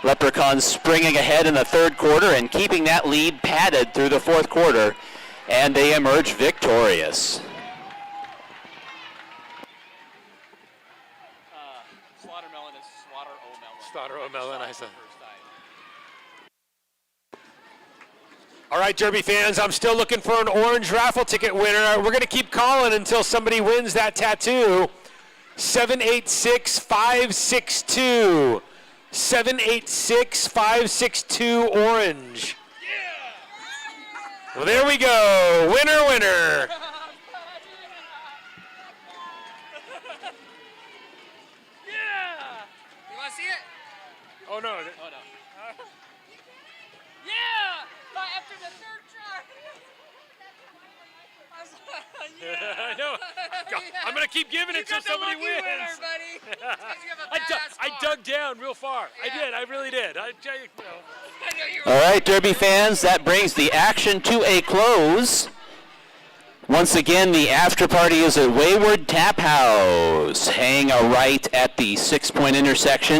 Leprechauns springing ahead in the third quarter and keeping that lead padded through the fourth quarter, and they emerge victorious. Slaughtermelon is slaughter-o-melon. Slaughter-o-melon, I said. First time. All right, Derby fans, I'm still looking for an orange raffle ticket winner. We're going to keep calling until somebody wins that tattoo. 786-562. 786-562 orange. Yeah! Well, there we go. Winner, winner. Yeah! You want to see it? Oh, no. Oh, no. Yeah! After the third try. I was like, yeah. I know. I'm going to keep giving it till somebody wins. Winner, buddy. Because you have a badass I car. dug down real far. Yeah. I did. I really did. I know you were All right, Derby fans, that brings the action to a close. Once again, the after party is at Wayward Tap House. Hang a right at the 6-point intersection.